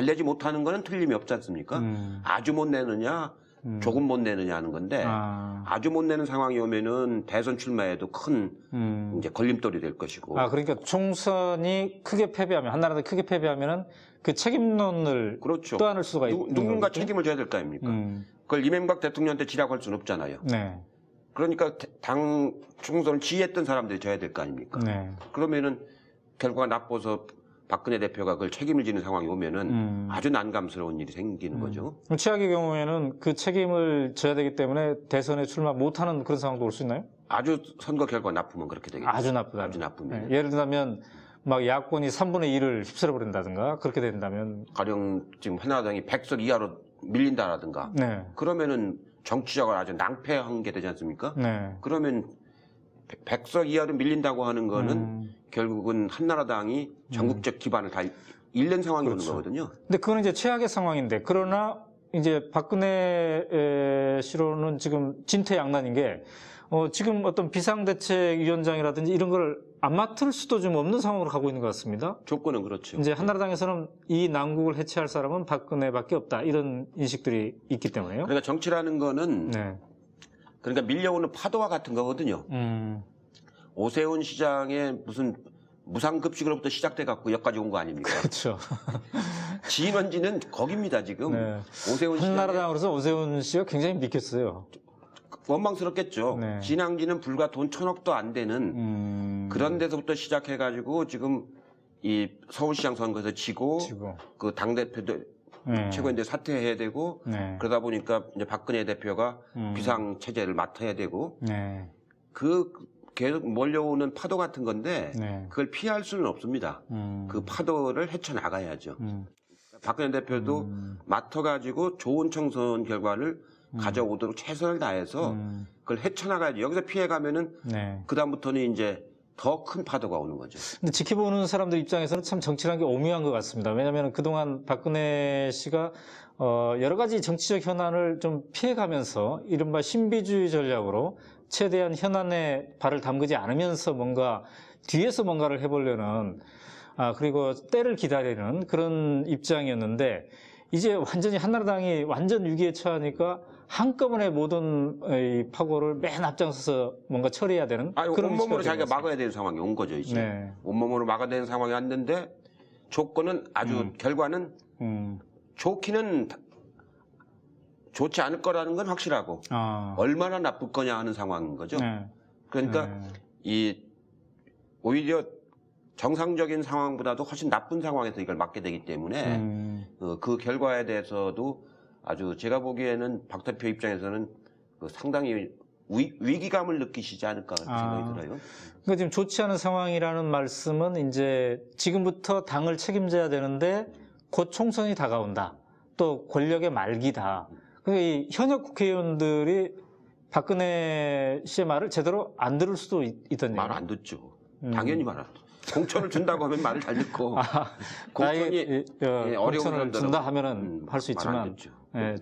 내지 못하는 거는 틀림이 없지 않습니까? 아주 못 내느냐, 조금 못 내느냐 하는 건데 아주 못 내는 상황이 오면은 대선 출마에도 큰 이제 걸림돌이 될 것이고. 그러니까 총선이 크게 패배하면 한나라당이 크게 패배하면은 그 책임론을 그렇죠. 떠안을 수가 있는 누군가 거겠죠? 책임을 져야 될 거 아닙니까? 그걸 이명박 대통령한테 지라고 할 수는 없잖아요. 네. 그러니까 당 총선을 지휘했던 사람들이 져야 될 거 아닙니까? 네. 그러면은 결과가 나빠서 박근혜 대표가 그걸 책임을 지는 상황이 오면은 아주 난감스러운 일이 생기는 거죠. 그럼 최악의 경우에는 그 책임을 져야 되기 때문에 대선에 출마 못하는 그런 상황도 올 수 있나요? 아주 선거 결과 나쁘면 그렇게 되겠죠. 아주 나쁘다. 아주 나쁘면. 네. 예를 들면 막 야권이 3분의 1을 휩쓸어 버린다든가 그렇게 된다면 가령 지금 한나라당이 100석 이하로 밀린다라든가 네. 그러면은 정치적으로 아주 낭패한 게 되지 않습니까? 네. 그러면 100석 이하로 밀린다고 하는 거는 결국은 한나라당이 전국적 기반을 다 잃는 상황이 그렇죠. 오는 거거든요. 근데 그거는 이제 최악의 상황인데 그러나 이제 박근혜 씨로는 지금 진퇴양난인 게 지금 어떤 비상대책위원장이라든지 이런 걸 안 맡을 수도 좀 없는 상황으로 가고 있는 것 같습니다. 조건은 그렇죠. 이제 한나라당에서는 이 난국을 해체할 사람은 박근혜밖에 없다 이런 인식들이 있기 때문에요. 그러니까 정치라는 거는 네. 그러니까 밀려오는 파도와 같은 거거든요. 오세훈 시장의 무슨 무상급식으로부터 시작돼 갖고 여기까지 온 거 아닙니까? 그렇죠. 진원지는 거깁니다 지금. 네. 오세훈 시장 한나라당으로서 오세훈 씨가 굉장히 믿겼어요. 원망스럽겠죠. 네. 진앙지는 불과 돈 1,000억도 안 되는 그런 데서부터 시작해가지고 지금 이 서울시장 선거에서 지고 그 당대표도 최고인데 사퇴해야 되고 그러다 보니까 이제 박근혜 대표가 비상체제를 맡아야 되고 그 계속 몰려오는 파도 같은 건데 그걸 피할 수는 없습니다. 그 파도를 헤쳐나가야죠. 박근혜 대표도 맡아가지고 좋은 총선 결과를 가져오도록 최선을 다해서 그걸 헤쳐나가야지. 여기서 피해가면은 그다음부터는 이제 더 큰 파도가 오는 거죠. 근데 지켜보는 사람들 입장에서는 참 정치라는 게 오묘한 것 같습니다. 왜냐하면 그동안 박근혜 씨가 여러 가지 정치적 현안을 좀 피해가면서 이른바 신비주의 전략으로 최대한 현안에 발을 담그지 않으면서 뭔가 뒤에서 뭔가를 해보려는 그리고 때를 기다리는 그런 입장이었는데 이제 완전히 한나라당이 완전 위기에 처하니까 한꺼번에 모든 이 파고를 맨 앞장서서 뭔가 처리해야 되는 그런 온몸으로 자기가 막아야 되는 상황이 온 거죠 이제. 온몸으로 막아야 되는 상황이 왔는데 조건은 아주 결과는 좋기는 좋지 않을 거라는 건 확실하고 얼마나 나쁠 거냐 하는 상황인 거죠. 그러니까 이 오히려 정상적인 상황보다도 훨씬 나쁜 상황에서 이걸 맡게 되기 때문에 그 결과에 대해서도 아주 제가 보기에는 박 대표 입장에서는 상당히 위기감을 느끼시지 않을까 생각이 들어요. 그러니까 지금 좋지 않은 상황이라는 말씀은 이제 지금부터 당을 책임져야 되는데 곧 총선이 다가온다. 또 권력의 말기다. 그러니까 이 현역 국회의원들이 박근혜 씨의 말을 제대로 안 들을 수도 있던 얘기예요. 말 안 듣죠. 당연히 말 안 듣죠. 공천을 준다고 하면 말을 잘 듣고 공천이 어려운 공천을 준다 하면은 할 수 있지만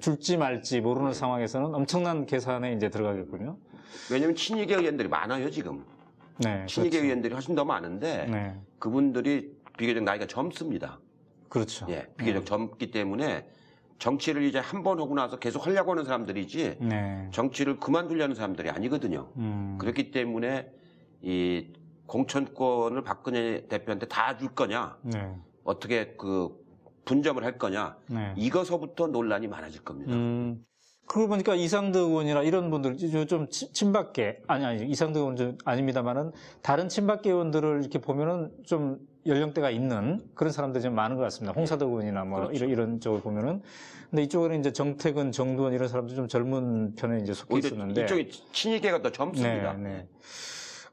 줄지 말지 모르는 상황에서는 엄청난 계산에 이제 들어가겠군요. 왜냐하면 친이계 의원들이 많아요 지금. 친이계 그렇죠. 의원들이 훨씬 더 많은데 그분들이 비교적 나이가 젊습니다. 그렇죠. 예, 비교적 젊기 때문에 정치를 이제 한 번 하고 나서 계속 하려고 하는 사람들이지 정치를 그만두려는 사람들이 아니거든요. 그렇기 때문에 이 공천권을 박근혜 대표한테 다 줄 거냐, 어떻게 그 분점을 할 거냐, 이거서부터 논란이 많아질 겁니다. 그러고 보니까 이상득 의원이나 이런 분들 좀 친박계 아니 이상득 의원은 좀 아닙니다만은 다른 친박계 의원들을 이렇게 보면은 좀 연령대가 있는 그런 사람들이 좀 많은 것 같습니다. 홍사덕 의원이나 뭐 그렇죠. 이런 쪽을 보면은 근데 이쪽에는 이제 정태근, 정두원 이런 사람들 좀 젊은 편에 이제 속해 있었는데 이쪽이 친이계가 더 젊습니다.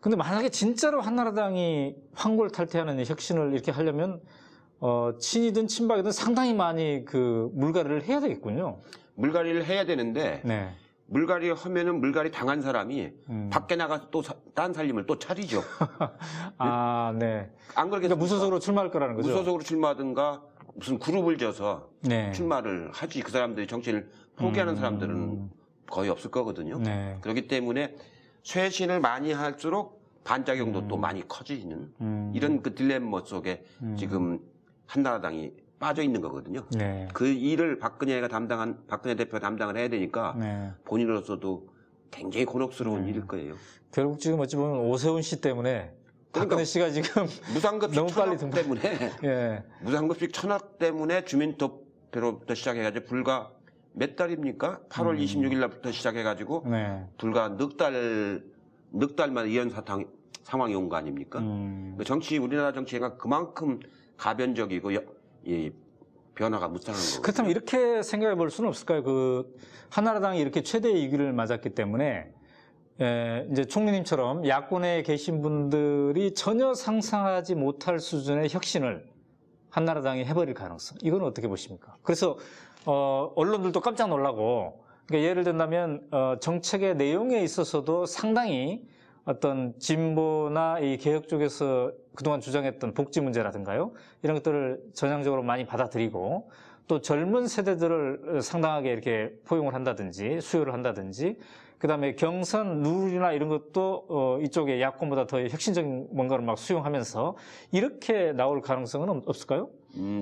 근데 만약에 진짜로 한나라당이 황골탈퇴하는 이 혁신을 이렇게 하려면 친이든 친박이든 상당히 많이 그 물갈이를 해야 되겠군요. 물갈이를 해야 되는데 물갈이 하면은 물갈이 당한 사람이 밖에 나가서 또 딴 살림을 또 차리죠. 안 그러겠습니까? 그러니까 무소속으로 출마할 거라는 거죠. 무소속으로 출마하든가 무슨 그룹을 져서 출마를 하지. 그 사람들이 정치를 포기하는 사람들은 거의 없을 거거든요. 네. 그렇기 때문에 쇄신을 많이 할수록 반작용도 또 많이 커지는 이런 그 딜레마 속에 지금 한나라당이 빠져 있는 거거든요. 네. 그 일을 박근혜 대표가 담당을 해야 되니까 네. 본인으로서도 굉장히 곤혹스러운 일일 거예요. 결국 지금 어찌 보면 오세훈 씨 때문에 박근혜 씨가 지금 무상급식 너무 빨리 천억 때문에 예. 무상급식 천억 때문에 주민투표로부터 시작해가지고 불과 몇 달입니까? 8월 26일 날부터 시작해가지고 네. 불과 넉 달만 이런 상황이 온 거 아닙니까? 우리나라 정치가 그만큼 가변적이고 이 변화가 무쌍한 거예요. 그렇다면 이렇게 생각해 볼 수는 없을까요? 그 한나라당이 이렇게 최대 위기를 맞았기 때문에 이제 총리님처럼 야권에 계신 분들이 전혀 상상하지 못할 수준의 혁신을 한나라당이 해버릴 가능성, 이건 어떻게 보십니까? 그래서 언론들도 깜짝 놀라고, 그러니까 예를 든다면 정책의 내용에 있어서도 상당히 어떤 진보나 이 개혁 쪽에서 그동안 주장했던 복지 문제라든가요, 이런 것들을 전향적으로 많이 받아들이고, 또 젊은 세대들을 상당하게 이렇게 포용을 한다든지 수요를 한다든지, 그다음에 경선 룰이나 이런 것도 이쪽에 야권보다 더 혁신적인 뭔가를 막 수용하면서 이렇게 나올 가능성은 없을까요?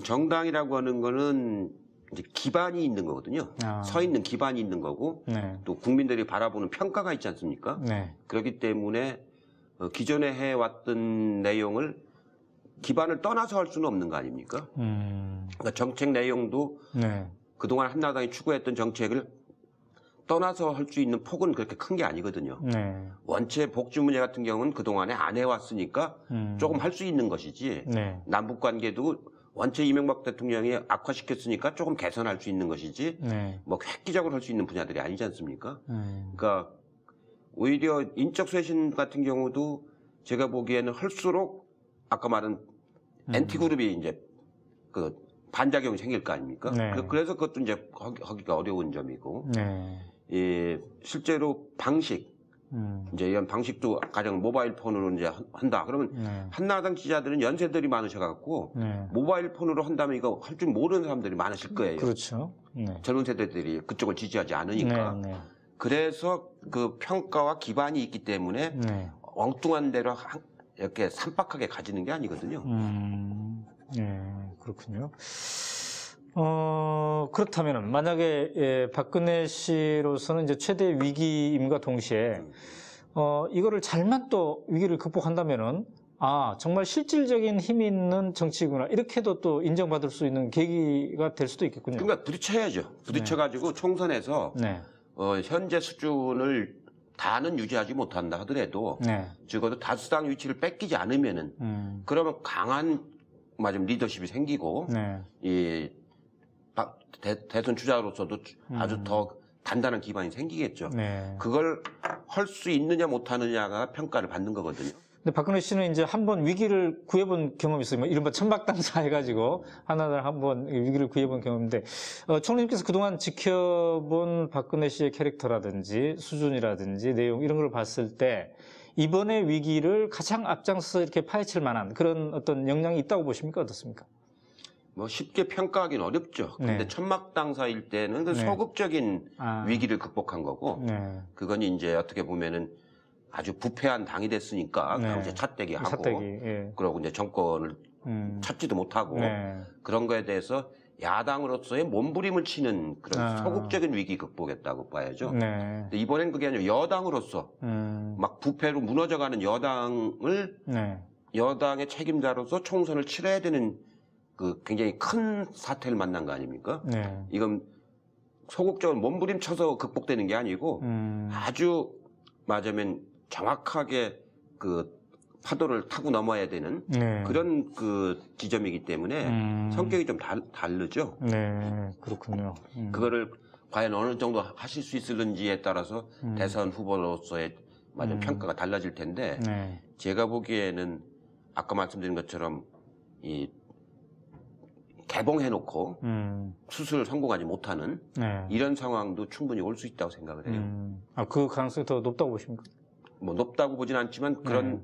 정당이라고 하는 거는 이제 기반이 있는 거거든요. 서 있는 기반이 있는 거고, 네. 또 국민들이 바라보는 평가가 있지 않습니까? 네. 그렇기 때문에 기존에 해왔던 내용을 기반을 떠나서 할 수는 없는 거 아닙니까? 그러니까 정책 내용도 네. 그동안 한나라당이 추구했던 정책을 떠나서 할 수 있는 폭은 그렇게 큰 게 아니거든요. 네. 원체 복지 문제 같은 경우는 그동안에 안 해왔으니까 조금 할 수 있는 것이지, 네. 남북 관계도 원체 이명박 대통령이 악화시켰으니까 조금 개선할 수 있는 것이지, 네. 뭐 획기적으로 할 수 있는 분야들이 아니지 않습니까? 그러니까 오히려 인적 쇄신 같은 경우도 제가 보기에는 할수록 아까 말한 엔티그룹이 이제 그 반작용이 생길 거 아닙니까? 네. 그래서 그것도 이제 하기가 어려운 점이고, 네. 실제로 방식, 이제 이런 방식도 가령 모바일 폰으로 이제 한다. 그러면 네. 한나라당 지지자들은 연세들이 많으셔갖고 네. 모바일 폰으로 한다면 이거 할 줄 모르는 사람들이 많으실 거예요. 그렇죠. 네. 젊은 세대들이 그쪽을 지지하지 않으니까. 네. 네. 그래서 그 평가와 기반이 있기 때문에 네. 엉뚱한 대로 이렇게 산박하게 가지는 게 아니거든요. 네, 그렇군요. 그렇다면은 만약에 박근혜 씨로서는 이제 최대 위기임과 동시에 이거를 잘만 또 위기를 극복한다면은 정말 실질적인 힘이 있는 정치구나, 이렇게도 또 인정받을 수 있는 계기가 될 수도 있겠군요. 그러니까 부딪혀야죠. 부딪혀가지고 총선에서 네. 현재 수준을 다는 유지하지 못한다 하더라도 네. 적어도 다수당 위치를 뺏기지 않으면은 그러면 강한 리더십이 생기고 네. 이 대선 주자로서도 아주 더 단단한 기반이 생기겠죠. 네. 그걸 할 수 있느냐 못하느냐가 평가를 받는 거거든요. 근데 박근혜 씨는 이제 한번 위기를 구해본 경험이 있어요. 뭐 이른바 천박당사 해가지고 하나를 한번 위기를 구해본 경험인데, 총리님께서 그동안 지켜본 박근혜 씨의 캐릭터라든지 수준이라든지 내용 이런 걸 봤을 때 이번의 위기를 가장 앞장서서 이렇게 파헤칠 만한 그런 어떤 역량이 있다고 보십니까? 어떻습니까? 뭐 쉽게 평가하기는 어렵죠. 근데 네. 천막당사일 때는 그 네. 소극적인 위기를 극복한 거고, 네. 그건 이제 어떻게 보면은 아주 부패한 당이 됐으니까 네. 이제 찻대기 하고, 삿대기, 예. 그러고 이제 정권을 찾지도 못하고, 네. 그런 거에 대해서 야당으로서의 몸부림을 치는 그런 소극적인 위기 극복했다고 봐야죠. 네. 근데 이번엔 그게 아니라 여당으로서 막 부패로 무너져가는 여당을 네. 여당의 책임자로서 총선을 치러야 되는 그 굉장히 큰 사태를 만난 거 아닙니까? 네. 이건 소극적으로 몸부림 쳐서 극복되는 게 아니고 아주 맞으면 정확하게 그 파도를 타고 넘어야 되는 네. 그런 그 지점이기 때문에 성격이 좀 다르죠. 네, 그렇군요. 그거를 과연 어느 정도 하실 수 있을는지에 따라서 대선 후보로서의 평가가 달라질 텐데, 네. 제가 보기에는 아까 말씀드린 것처럼 이 개봉해놓고 수술 성공하지 못하는 네. 이런 상황도 충분히 올 수 있다고 생각을 해요. 그 가능성이 더 높다고 보십니까? 뭐 높다고 보진 않지만 그런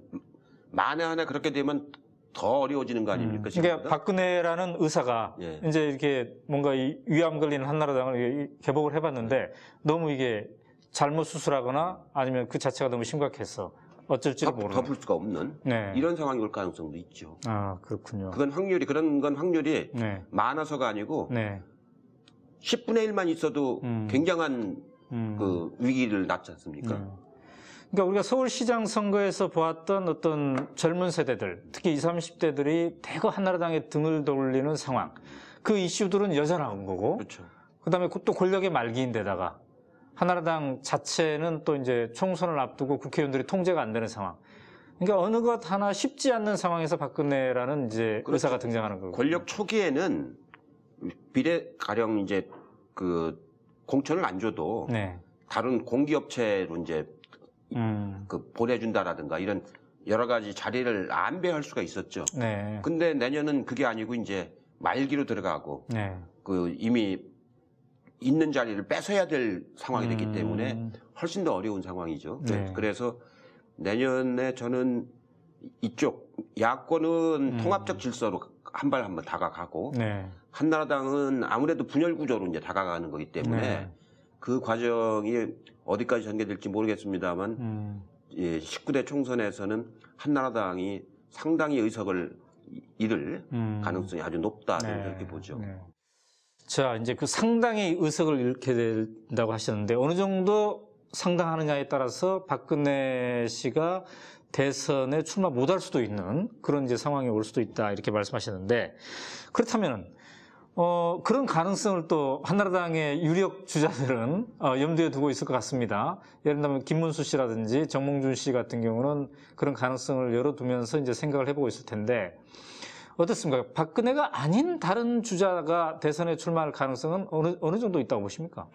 만에 하나 그렇게 되면 더 어려워지는 거 아닙니까? 그러니까 박근혜라는 의사가 예. 이제 이렇게 뭔가 이 위암 걸린 한나라당을 개복을 해봤는데 너무 이게 잘못 수술하거나 아니면 그 자체가 너무 심각해서 어쩔지를 모르는. 덮을 수가 없는 네. 이런 상황이 올 가능성도 있죠. 아, 그렇군요. 그런 확률이 네. 많아서가 아니고 네. 10분의 1만 있어도 굉장한 그 위기를 낳지 않습니까? 그러니까 우리가 서울시장 선거에서 보았던 어떤 젊은 세대들, 특히 20, 30대들이 대거 한나라당에 등을 돌리는 상황, 그 이슈들은 여전한 거고, 그렇죠. 그다음에 또 권력의 말기인데다가 한나라당 자체는 또 이제 총선을 앞두고 국회의원들이 통제가 안 되는 상황. 그러니까 어느 것 하나 쉽지 않는 상황에서 박근혜라는 이제 그렇죠. 의사가 등장하는 거고. 권력 초기에는 가령 이제 그 공천을 안 줘도 네. 다른 공기업체로 이제 그 보내준다라든가 이런 여러 가지 자리를 안배할 수가 있었죠. 네. 근데 내년은 그게 아니고 이제 말기로 들어가고 네. 그 이미 있는 자리를 뺏어야 될 상황이 됐기 때문에 훨씬 더 어려운 상황이죠. 네. 그래서 내년에 저는 이쪽 야권은 통합적 질서로 한 발 한 번 다가가고 네. 한나라당은 아무래도 분열 구조로 이제 다가가는 거기 때문에 네. 그 과정이 어디까지 전개될지 모르겠습니다만 19대 총선에서는 한나라당이 상당히 의석을 잃을 가능성이 아주 높다 네. 그렇게 보죠. 네. 자, 이제 그 상당히 의석을 잃게 된다고 하셨는데 어느 정도 상당하느냐에 따라서 박근혜 씨가 대선에 출마 못할 수도 있는 그런 이제 상황이 올 수도 있다 이렇게 말씀하셨는데 그렇다면은 그런 가능성을 또 한나라당의 유력 주자들은 염두에 두고 있을 것 같습니다. 예를 들면 김문수 씨라든지 정몽준 씨 같은 경우는 그런 가능성을 열어두면서 이제 생각을 해보고 있을 텐데 어떻습니까? 박근혜가 아닌 다른 주자가 대선에 출마할 가능성은 어느 정도 있다고 보십니까?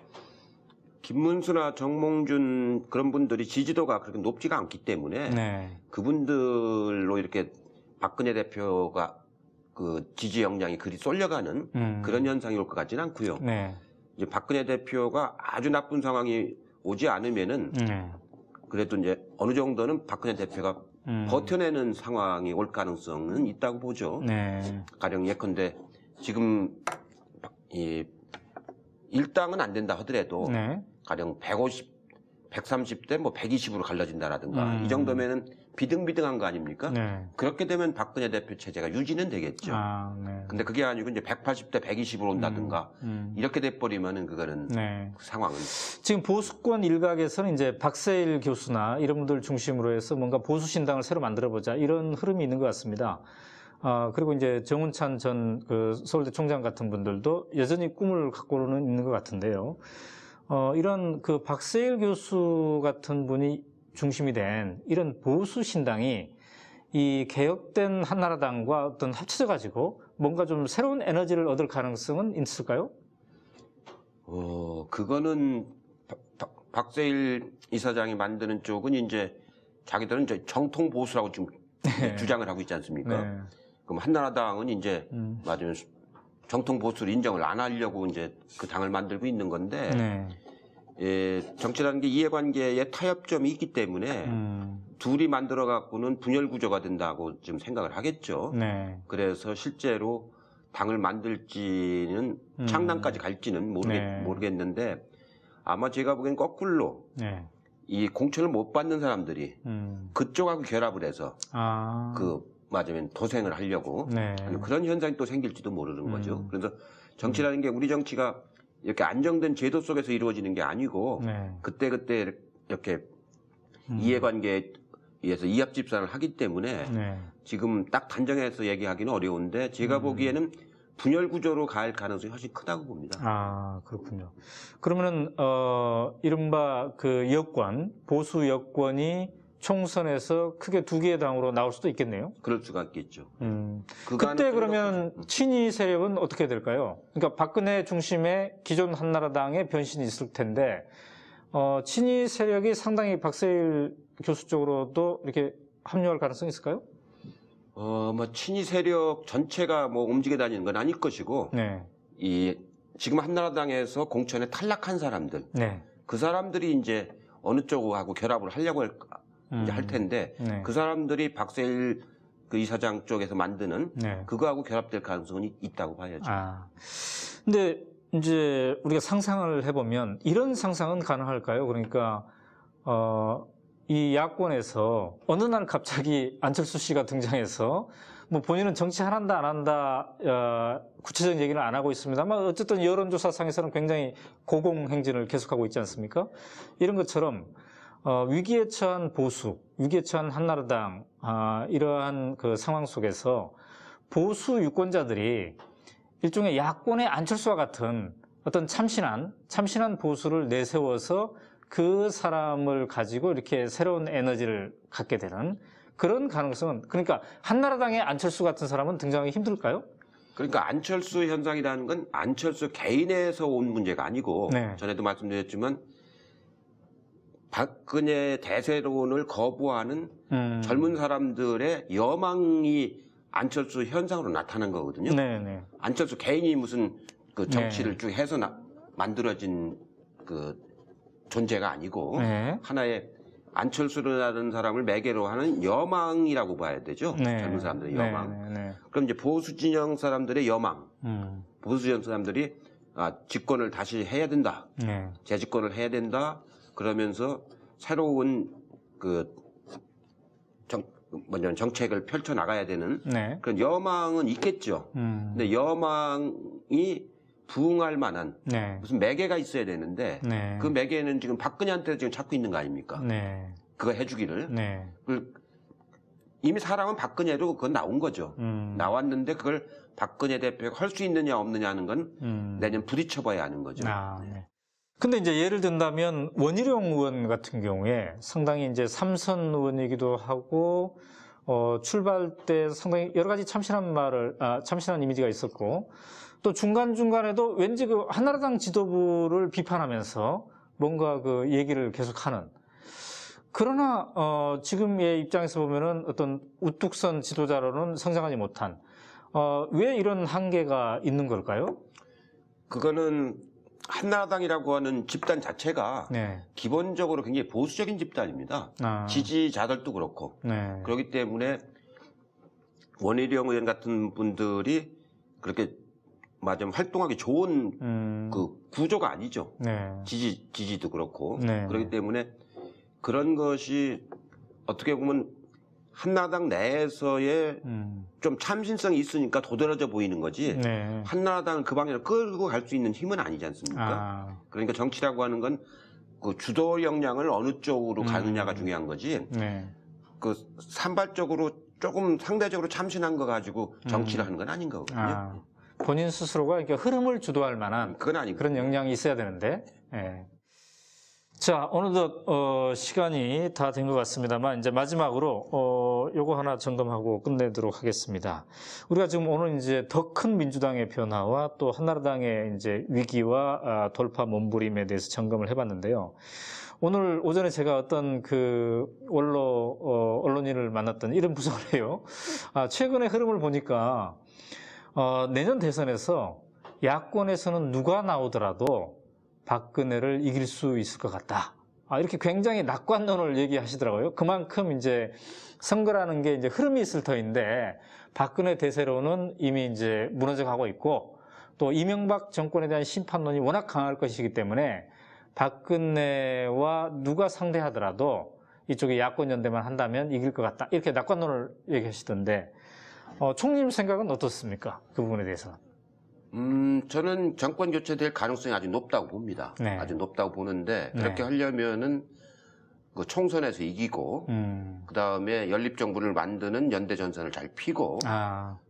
김문수나 정몽준 그런 분들이 지지도가 그렇게 높지가 않기 때문에 네. 그분들로 이렇게 박근혜 대표가 그 지지 역량이 그리 쏠려가는 그런 현상이 올 것 같지는 않고요. 네. 이제 박근혜 대표가 아주 나쁜 상황이 오지 않으면은 그래도 이제 어느 정도는 박근혜 대표가 버텨내는 상황이 올 가능성은 있다고 보죠. 네. 가령 예컨대 지금 이 일당은 안 된다 하더라도 네. 가령 150, 130대 뭐 120으로 갈라진다라든가 이 정도면은 비등비등한 거 아닙니까? 네. 그렇게 되면 박근혜 대표 체제가 유지는 되겠죠. 아, 네. 근데 그게 아니고 이제 180대 120으로 온다든가 이렇게 돼버리면은 그거는 네. 그 상황은 지금 보수권 일각에서는 이제 박세일 교수나 이런 분들 중심으로 해서 뭔가 보수 신당을 새로 만들어보자 이런 흐름이 있는 것 같습니다. 그리고 이제 정운찬 전 그 서울대 총장 같은 분들도 여전히 꿈을 갖고는 있는 것 같은데요. 이런 그 박세일 교수 같은 분이 중심이 된 이런 보수 신당이 이 개혁된 한나라당과 어떤 합쳐져 가지고 뭔가 좀 새로운 에너지를 얻을 가능성은 있을까요? 그거는 박세일 이사장이 만드는 쪽은 이제 자기들은 이제 정통 보수라고 지금 주장을 하고 있지 않습니까? 네. 그럼 한나라당은 이제 맞으면 정통 보수를 인정을 안 하려고 이제 그 당을 만들고 있는 건데 네. 정치라는 게 이해관계의 타협점이 있기 때문에 둘이 만들어 갖고는 분열 구조가 된다고 지금 생각을 하겠죠. 네. 그래서 실제로 당을 만들지는 창당까지 갈지는 모르겠는데 아마 제가 보기엔 거꾸로 네. 이 공천을 못 받는 사람들이 그쪽하고 결합을 해서 맞으면 도생을 하려고 네. 하는 그런 현상이 또 생길지도 모르는 거죠. 그래서 정치라는 게 우리 정치가 이렇게 안정된 제도 속에서 이루어지는 게 아니고 네. 그때 이렇게 이해관계에 의해서 이합집산을 하기 때문에 네. 지금 딱 단정해서 얘기하기는 어려운데 제가 보기에는 분열 구조로 갈 가능성이 훨씬 크다고 봅니다. 아, 그렇군요. 그러면은 이른바 그 여권, 보수 여권이 총선에서 크게 두 개의 당으로 나올 수도 있겠네요. 그럴 수가 있겠죠. 그때 그러면 친이 세력은 어떻게 될까요? 그러니까 박근혜 중심의 기존 한나라당의 변신이 있을 텐데 친이 세력이 상당히 박세일 교수 쪽으로도 이렇게 합류할 가능성이 있을까요? 뭐 친이 세력 전체가 뭐 움직여 다니는 건 아닐 것이고, 네. 지금 한나라당에서 공천에 탈락한 사람들, 네. 그 사람들이 이제 어느 쪽하고 결합을 하려고 이제 할 텐데, 네. 그 사람들이 박세일 그 이사장 쪽에서 만드는 네. 그거하고 결합될 가능성은 있다고 봐야죠. 근데 이제 우리가 상상을 해보면 이런 상상은 가능할까요? 그러니까 이 야권에서 어느 날 갑자기 안철수 씨가 등장해서 뭐 본인은 정치 안 한다 안 한다 구체적인 얘기는 안 하고 있습니다만 어쨌든 여론조사상에서는 굉장히 고공행진을 계속하고 있지 않습니까? 이런 것처럼 위기에 처한 보수, 위기에 처한 한나라당 이러한 그 상황 속에서 보수 유권자들이 일종의 야권의 안철수와 같은 어떤 참신한 보수를 내세워서 그 사람을 가지고 이렇게 새로운 에너지를 갖게 되는 그런 가능성은, 그러니까 한나라당의 안철수 같은 사람은 등장하기 힘들까요? 그러니까 안철수 현상이라는 건 안철수 개인에서 온 문제가 아니고 네. 전에도 말씀드렸지만 박근혜 대세론을 거부하는 젊은 사람들의 여망이 안철수 현상으로 나타난 거거든요. 네네. 안철수 개인이 무슨 그 정치를 쭉 해서 만들어진 그 존재가 아니고 네. 하나의 안철수라는 사람을 매개로 하는 여망이라고 봐야 되죠. 네. 젊은 사람들의 여망. 네. 그럼 이제 보수 진영 사람들의 여망. 보수 진영 사람들이 집권을 다시 해야 된다. 네. 재집권을 해야 된다. 그러면서 새로운 그 정책을 펼쳐 나가야 되는 네. 그런 여망은 있겠죠. 근데 여망이 부응할 만한 네. 무슨 매개가 있어야 되는데 네. 그 매개는 지금 박근혜한테 지금 찾고 있는 거 아닙니까? 네. 그거 해주기를. 네. 이미 사람은 박근혜로 그건 나온 거죠. 나왔는데 그걸 박근혜 대표가 할 수 있느냐 없느냐 하는 건 내년 부딪혀봐야 하는 거죠. 네. 근데 이제 예를 든다면 원희룡 의원 같은 경우에 상당히 이제 삼선 의원이기도 하고 출발 때 상당히 여러 가지 참신한 이미지가 있었고 또 중간중간에도 왠지 그 한나라당 지도부를 비판하면서 뭔가 그 얘기를 계속하는. 그러나 지금의 입장에서 보면은 어떤 우뚝선 지도자로는 성장하지 못한 왜 이런 한계가 있는 걸까요? 그거는 한나라당이라고 하는 집단 자체가 네. 기본적으로 굉장히 보수적인 집단입니다. 지지자들도 그렇고. 네. 그렇기 때문에 원희룡 의원 같은 분들이 그렇게 맞으면 활동하기 좋은 그 구조가 아니죠. 네. 지지도 그렇고. 네. 그렇기 때문에 그런 것이 어떻게 보면 한나라당 내에서의 좀 참신성이 있으니까 도드라져 보이는 거지. 네. 한나라당을 그 방향으로 끌고 갈 수 있는 힘은 아니지 않습니까? 그러니까 정치라고 하는 건 그 주도 역량을 어느 쪽으로 가느냐가 중요한 거지. 네. 그 산발적으로 조금 상대적으로 참신한 거 가지고 정치를 하는 건 아닌 거거든요. 본인 스스로가 그러니까 흐름을 주도할 만한 그건 아니고. 그런 역량이 있어야 되는데. 네. 자, 어느덧 시간이 다 된 것 같습니다만 이제 마지막으로 요거 하나 점검하고 끝내도록 하겠습니다. 우리가 지금 오늘 이제 더 큰 민주당의 변화와 또 한나라당의 이제 위기와 돌파 몸부림에 대해서 점검을 해봤는데요. 오늘 오전에 제가 어떤 그 언론인을 만났던 이런 분석을 해요. 최근의 흐름을 보니까 내년 대선에서 야권에서는 누가 나오더라도 박근혜를 이길 수 있을 것 같다. 이렇게 굉장히 낙관론을 얘기하시더라고요. 그만큼 이제 선거라는 게 이제 흐름이 있을 터인데 박근혜 대세론은 이미 이제 무너져 가고 있고 또 이명박 정권에 대한 심판론이 워낙 강할 것이기 때문에 박근혜와 누가 상대하더라도 이쪽에 야권 연대만 한다면 이길 것 같다. 이렇게 낙관론을 얘기하시던데 총님 생각은 어떻습니까? 그 부분에 대해서는. 저는 정권 교체될 가능성이 아주 높다고 봅니다. 네. 아주 높다고 보는데 네. 그렇게 하려면은 그 총선에서 이기고 그 다음에 연립정부를 만드는 연대전선을 잘 피고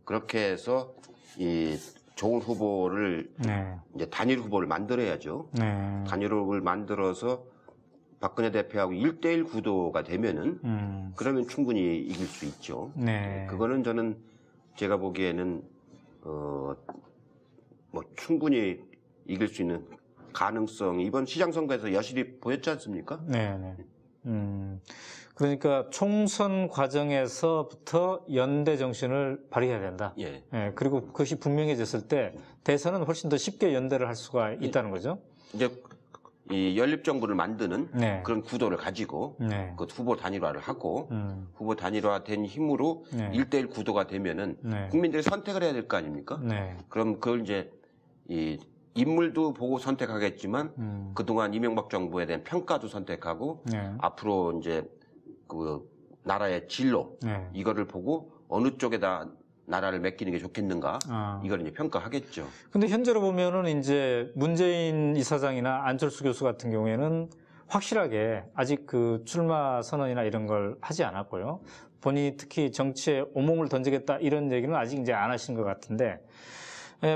그렇게 해서 이 좋은 후보를 네. 이제 단일 후보를 만들어야죠. 네. 단일 후보를 만들어서 박근혜 대표하고 1대1 구도가 되면은 그러면 충분히 이길 수 있죠. 네. 그거는 저는 제가 보기에는 뭐 충분히 이길 수 있는 가능성이 이번 시장 선거에서 여실히 보였지 않습니까? 네. 그러니까 총선 과정에서부터 연대 정신을 발휘해야 된다. 예. 예, 그리고 그것이 분명해졌을 때 대선은 훨씬 더 쉽게 연대를 할 수가 있다는 거죠. 이제 이 연립정부를 만드는 네. 그런 구도를 가지고 네. 그 후보 단일화를 하고 후보 단일화된 힘으로 네. 1대1 구도가 되면은 네. 국민들이 선택을 해야 될 거 아닙니까? 네. 그럼 그걸 이제 이 인물도 보고 선택하겠지만 그동안 이명박 정부에 대한 평가도 선택하고 네. 앞으로 이제 그 나라의 진로 이거를 보고 어느 쪽에다 나라를 맡기는 게 좋겠는가 이걸 이제 평가하겠죠. 근데 현재로 보면은 이제 문재인 이사장이나 안철수 교수 같은 경우에는 확실하게 아직 그 출마 선언이나 이런 걸 하지 않았고요. 본인이 특히 정치에 온몸을 던지겠다 이런 얘기는 아직 이제 안 하신 것 같은데,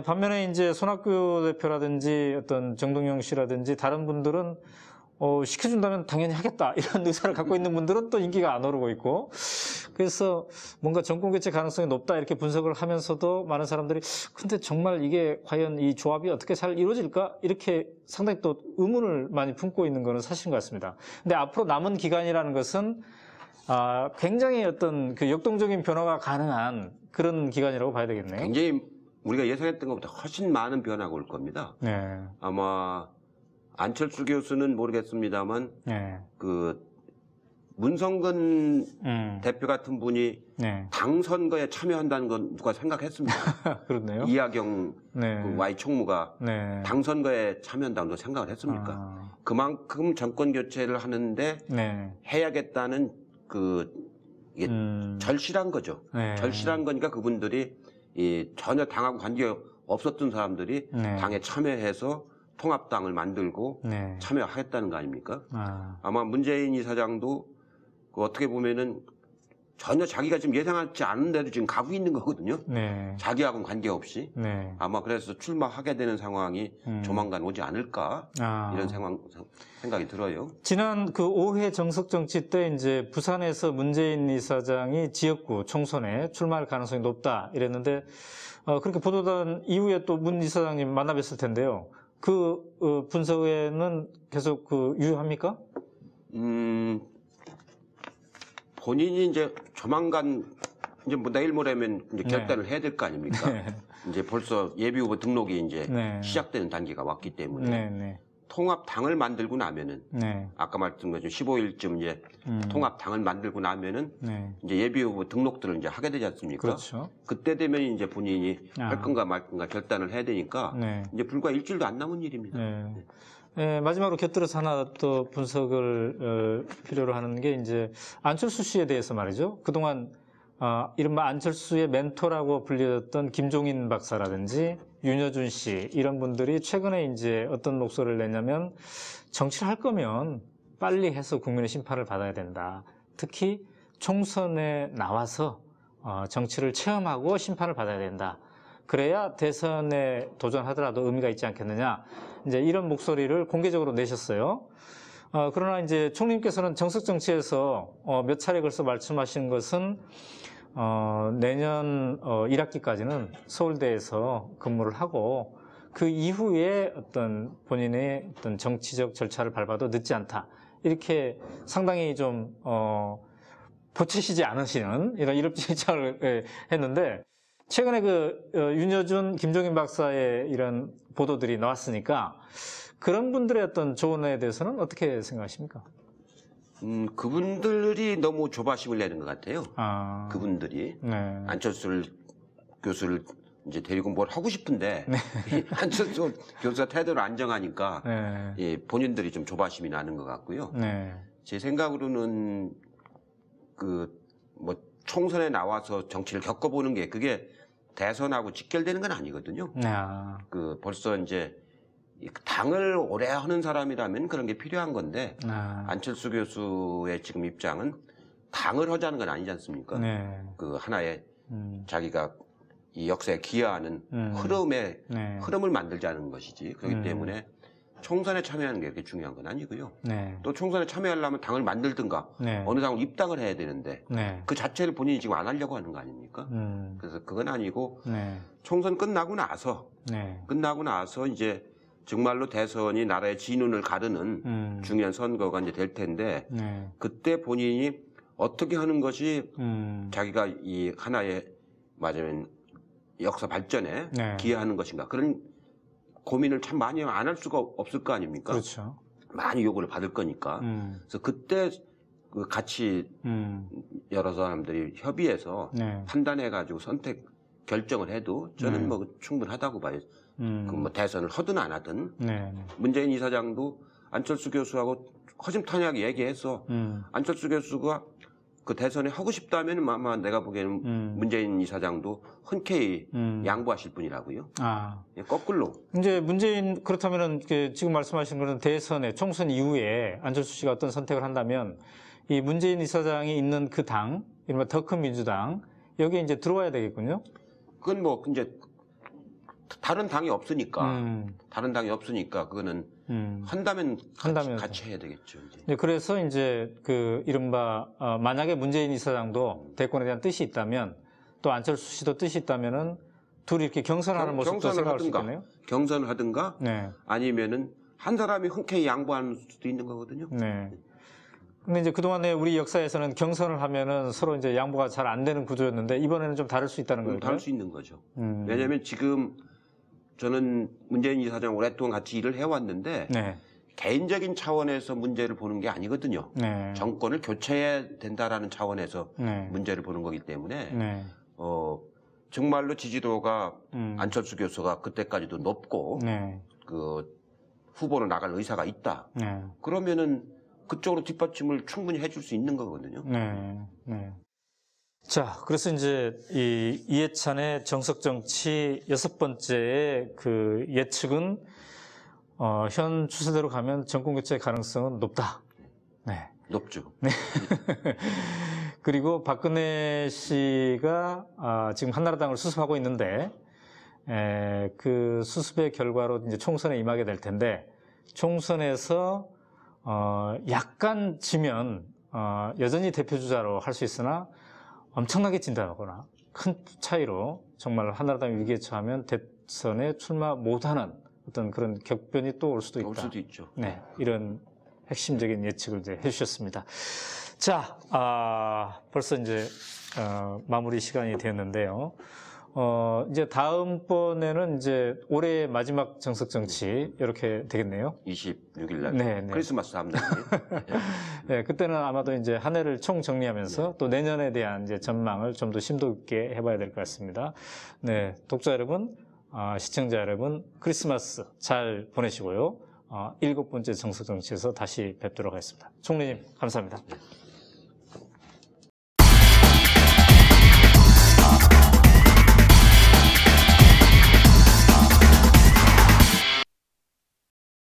반면에 이제 손학규 대표라든지 어떤 정동영 씨라든지 다른 분들은 시켜준다면 당연히 하겠다 이런 의사를 갖고 있는 분들은 또 인기가 안 오르고 있고, 그래서 뭔가 정권 교체 가능성이 높다 이렇게 분석을 하면서도 많은 사람들이 근데 정말 이게 과연 이 조합이 어떻게 잘 이루어질까 이렇게 상당히 또 의문을 많이 품고 있는 것은 사실인 것 같습니다. 근데 앞으로 남은 기간이라는 것은 굉장히 어떤 그 역동적인 변화가 가능한 그런 기간이라고 봐야 되겠네요. 굉장히 우리가 예상했던 것보다 훨씬 많은 변화가 올 겁니다. 네. 아마 안철수 교수는 모르겠습니다만 네. 그 문성근 대표 같은 분이 당 선거에 참여한다는 건 누가 생각했습니까? 그렇네요. 이하경 그 Y 총무가 당 선거에 참여한다는 걸 생각을 했습니까? 그만큼 정권 교체를 하는데 해야겠다는 그 이게 절실한 거죠. 절실한 거니까 그분들이 전혀 당하고 관계 없었던 사람들이 당에 참여해서 통합당을 만들고 참여하겠다는 거 아닙니까? 아마 문재인 이사장도 그 어떻게 보면은 전혀 자기가 지금 예상하지 않은 데도 지금 가고 있는 거거든요. 자기하고는 관계없이. 아마 그래서 출마하게 되는 상황이 조만간 오지 않을까 이런 생각이 들어요. 지난 그 5회 정석정치 때 이제 부산에서 문재인 이사장이 지역구 총선에 출마할 가능성이 높다 이랬는데 그렇게 보도된 이후에 또 문 이사장님 만나 뵀을 텐데요. 그 분석에는 계속 그 유효합니까? 본인이 이제 조만간 이제 뭐 내일 모레면 이제 결단을 해야 될 거 아닙니까? 이제 벌써 예비 후보 등록이 이제 시작되는 단계가 왔기 때문에 통합당을 만들고 나면은 아까 말씀드린 것처럼 15일쯤 이제 통합당을 만들고 나면은 이제 예비 후보 등록들을 이제 하게 되지 않습니까? 그렇죠. 그때 되면 이제 본인이 할 건가 말 건가 결단을 해야 되니까 이제 불과 일주일도 안 남은 일입니다. 마지막으로 곁들여서 하나 또 분석을 필요로 하는 게 이제 안철수 씨에 대해서 말이죠. 그동안 이른바 안철수의 멘토라고 불렸던 김종인 박사라든지 윤여준 씨 이런 분들이 최근에 이제 어떤 목소리를 냈냐면 정치를 할 거면 빨리 해서 국민의 심판을 받아야 된다. 특히 총선에 나와서 정치를 체험하고 심판을 받아야 된다. 그래야 대선에 도전하더라도 의미가 있지 않겠느냐. 이제 이런 목소리를 공개적으로 내셨어요. 그러나 이제 총리님께서는 정석정치에서 몇 차례 걸쳐 말씀하신 것은 내년 1학기까지는 서울대에서 근무를 하고 그 이후에 어떤 본인의 어떤 정치적 절차를 밟아도 늦지 않다. 이렇게 상당히 좀 보채시지 않으시는 이런 일업질책을 했는데 최근에 그 윤여준, 김종인 박사의 이런 보도들이 나왔으니까 그런 분들의 어떤 조언에 대해서는 어떻게 생각하십니까? 그분들이 너무 조바심을 내는 것 같아요. 그분들이 안철수 교수를 이제 데리고 뭘 하고 싶은데 안철수 교수가 태도를 안 정하니까 본인들이 좀 조바심이 나는 것 같고요. 제 생각으로는 그 뭐 총선에 나와서 정치를 겪어보는 게 그게 대선하고 직결되는 건 아니거든요. 그 벌써 이제 당을 오래 하는 사람이라면 그런 게 필요한 건데 안철수 교수의 지금 입장은 당을 하자는 건 아니지 않습니까? 그 하나의 자기가 이 역사에 기여하는 흐름을 만들자는 것이지. 그렇기 때문에 총선에 참여하는 게 그렇게 중요한 건 아니고요. 또 총선에 참여하려면 당을 만들든가 어느 당을 입당을 해야 되는데 그 자체를 본인이 지금 안 하려고 하는 거 아닙니까? 그래서 그건 아니고 총선 끝나고 나서 이제 정말로 대선이 나라의 진운을 가르는 중요한 선거가 이제 될 텐데 그때 본인이 어떻게 하는 것이 자기가 이 하나의 맞으면 역사 발전에 기여하는 것인가 그런 고민을 참 많이 안 할 수가 없을 거 아닙니까? 그렇죠. 많이 요구를 받을 거니까. 그래서 그때 그 같이 여러 사람들이 협의해서 판단해가지고 결정을 해도 저는 뭐 충분하다고 봐요. 그 뭐 대선을 하든 안 하든 네. 문재인 이사장도 안철수 교수하고 허심탄회하게 얘기해서 안철수 교수가 그 대선에 하고 싶다면 아마 내가 보기에는 문재인 이사장도 흔쾌히 양보하실 분이라고요. 예, 거꾸로. 이제 문재인 그렇다면은 지금 말씀하신 거는 대선에 총선 이후에 안철수 씨가 어떤 선택을 한다면 이 문재인 이사장이 있는 그 당, 이른바 더 큰 민주당 여기에 이제 들어와야 되겠군요. 그건 뭐 이제 다른 당이 없으니까 그거는 한다면 같이 해야 되겠죠. 이제. 그래서 이제 그 이른바 만약에 문재인 이사장도 대권에 대한 뜻이 있다면 또 안철수 씨도 뜻이 있다면은 둘이 이렇게 경선하는 모습도 생각할 수 있겠네요. 경선을 하든가 네. 아니면은 한 사람이 흔쾌히 양보하는 수도 있는 거거든요. 네. 근데 이제 그동안에 우리 역사에서는 경선을 하면은 서로 이제 양보가 잘 안 되는 구조였는데 이번에는 좀 다를 수 있다는 거예요. 다를 수 있는 거죠. 왜냐하면 지금 저는 문재인 이사장 오랫동안 같이 일을 해왔는데 네. 개인적인 차원에서 문제를 보는 게 아니거든요. 네. 정권을 교체해야 된다라는 차원에서 네. 문제를 보는 거기 때문에 네. 정말로 지지도가 안철수 교수가 그때까지도 높고 네. 그 후보로 나갈 의사가 있다. 네. 그러면은 그쪽으로 뒷받침을 충분히 해줄 수 있는 거거든요. 네. 네. 자, 그래서 이제 이 이해찬의 정석 정치 6번째의 그 예측은 현 추세대로 가면 정권 교체 가능성은 높다. 네. 높죠. 네. 그리고 박근혜 씨가 지금 한나라당을 수습하고 있는데 그 수습의 결과로 이제 총선에 임하게 될 텐데 총선에서 약간 지면 여전히 대표주자로 할 수 있으나 엄청나게 진다거나 큰 차이로 정말 한나라당이 위기에 처하면 대선에 출마 못하는 어떤 그런 격변이 또 올 수도 있다. 올 수도 있죠. 네, 이런 핵심적인 예측을 이제 해주셨습니다. 자, 벌써 이제 마무리 시간이 되었는데요. 이제 다음번에는 이제 올해의 마지막 정석 정치 이렇게 되겠네요. 26일 날. 네, 네. 크리스마스 다음 날. 네, 그때는 아마도 이제 한 해를 총 정리하면서 또 내년에 대한 이제 전망을 좀 더 심도 있게 해봐야 될 것 같습니다. 네, 독자 여러분, 시청자 여러분, 크리스마스 잘 보내시고요. 7번째 정석 정치에서 다시 뵙도록 하겠습니다. 총리님, 감사합니다.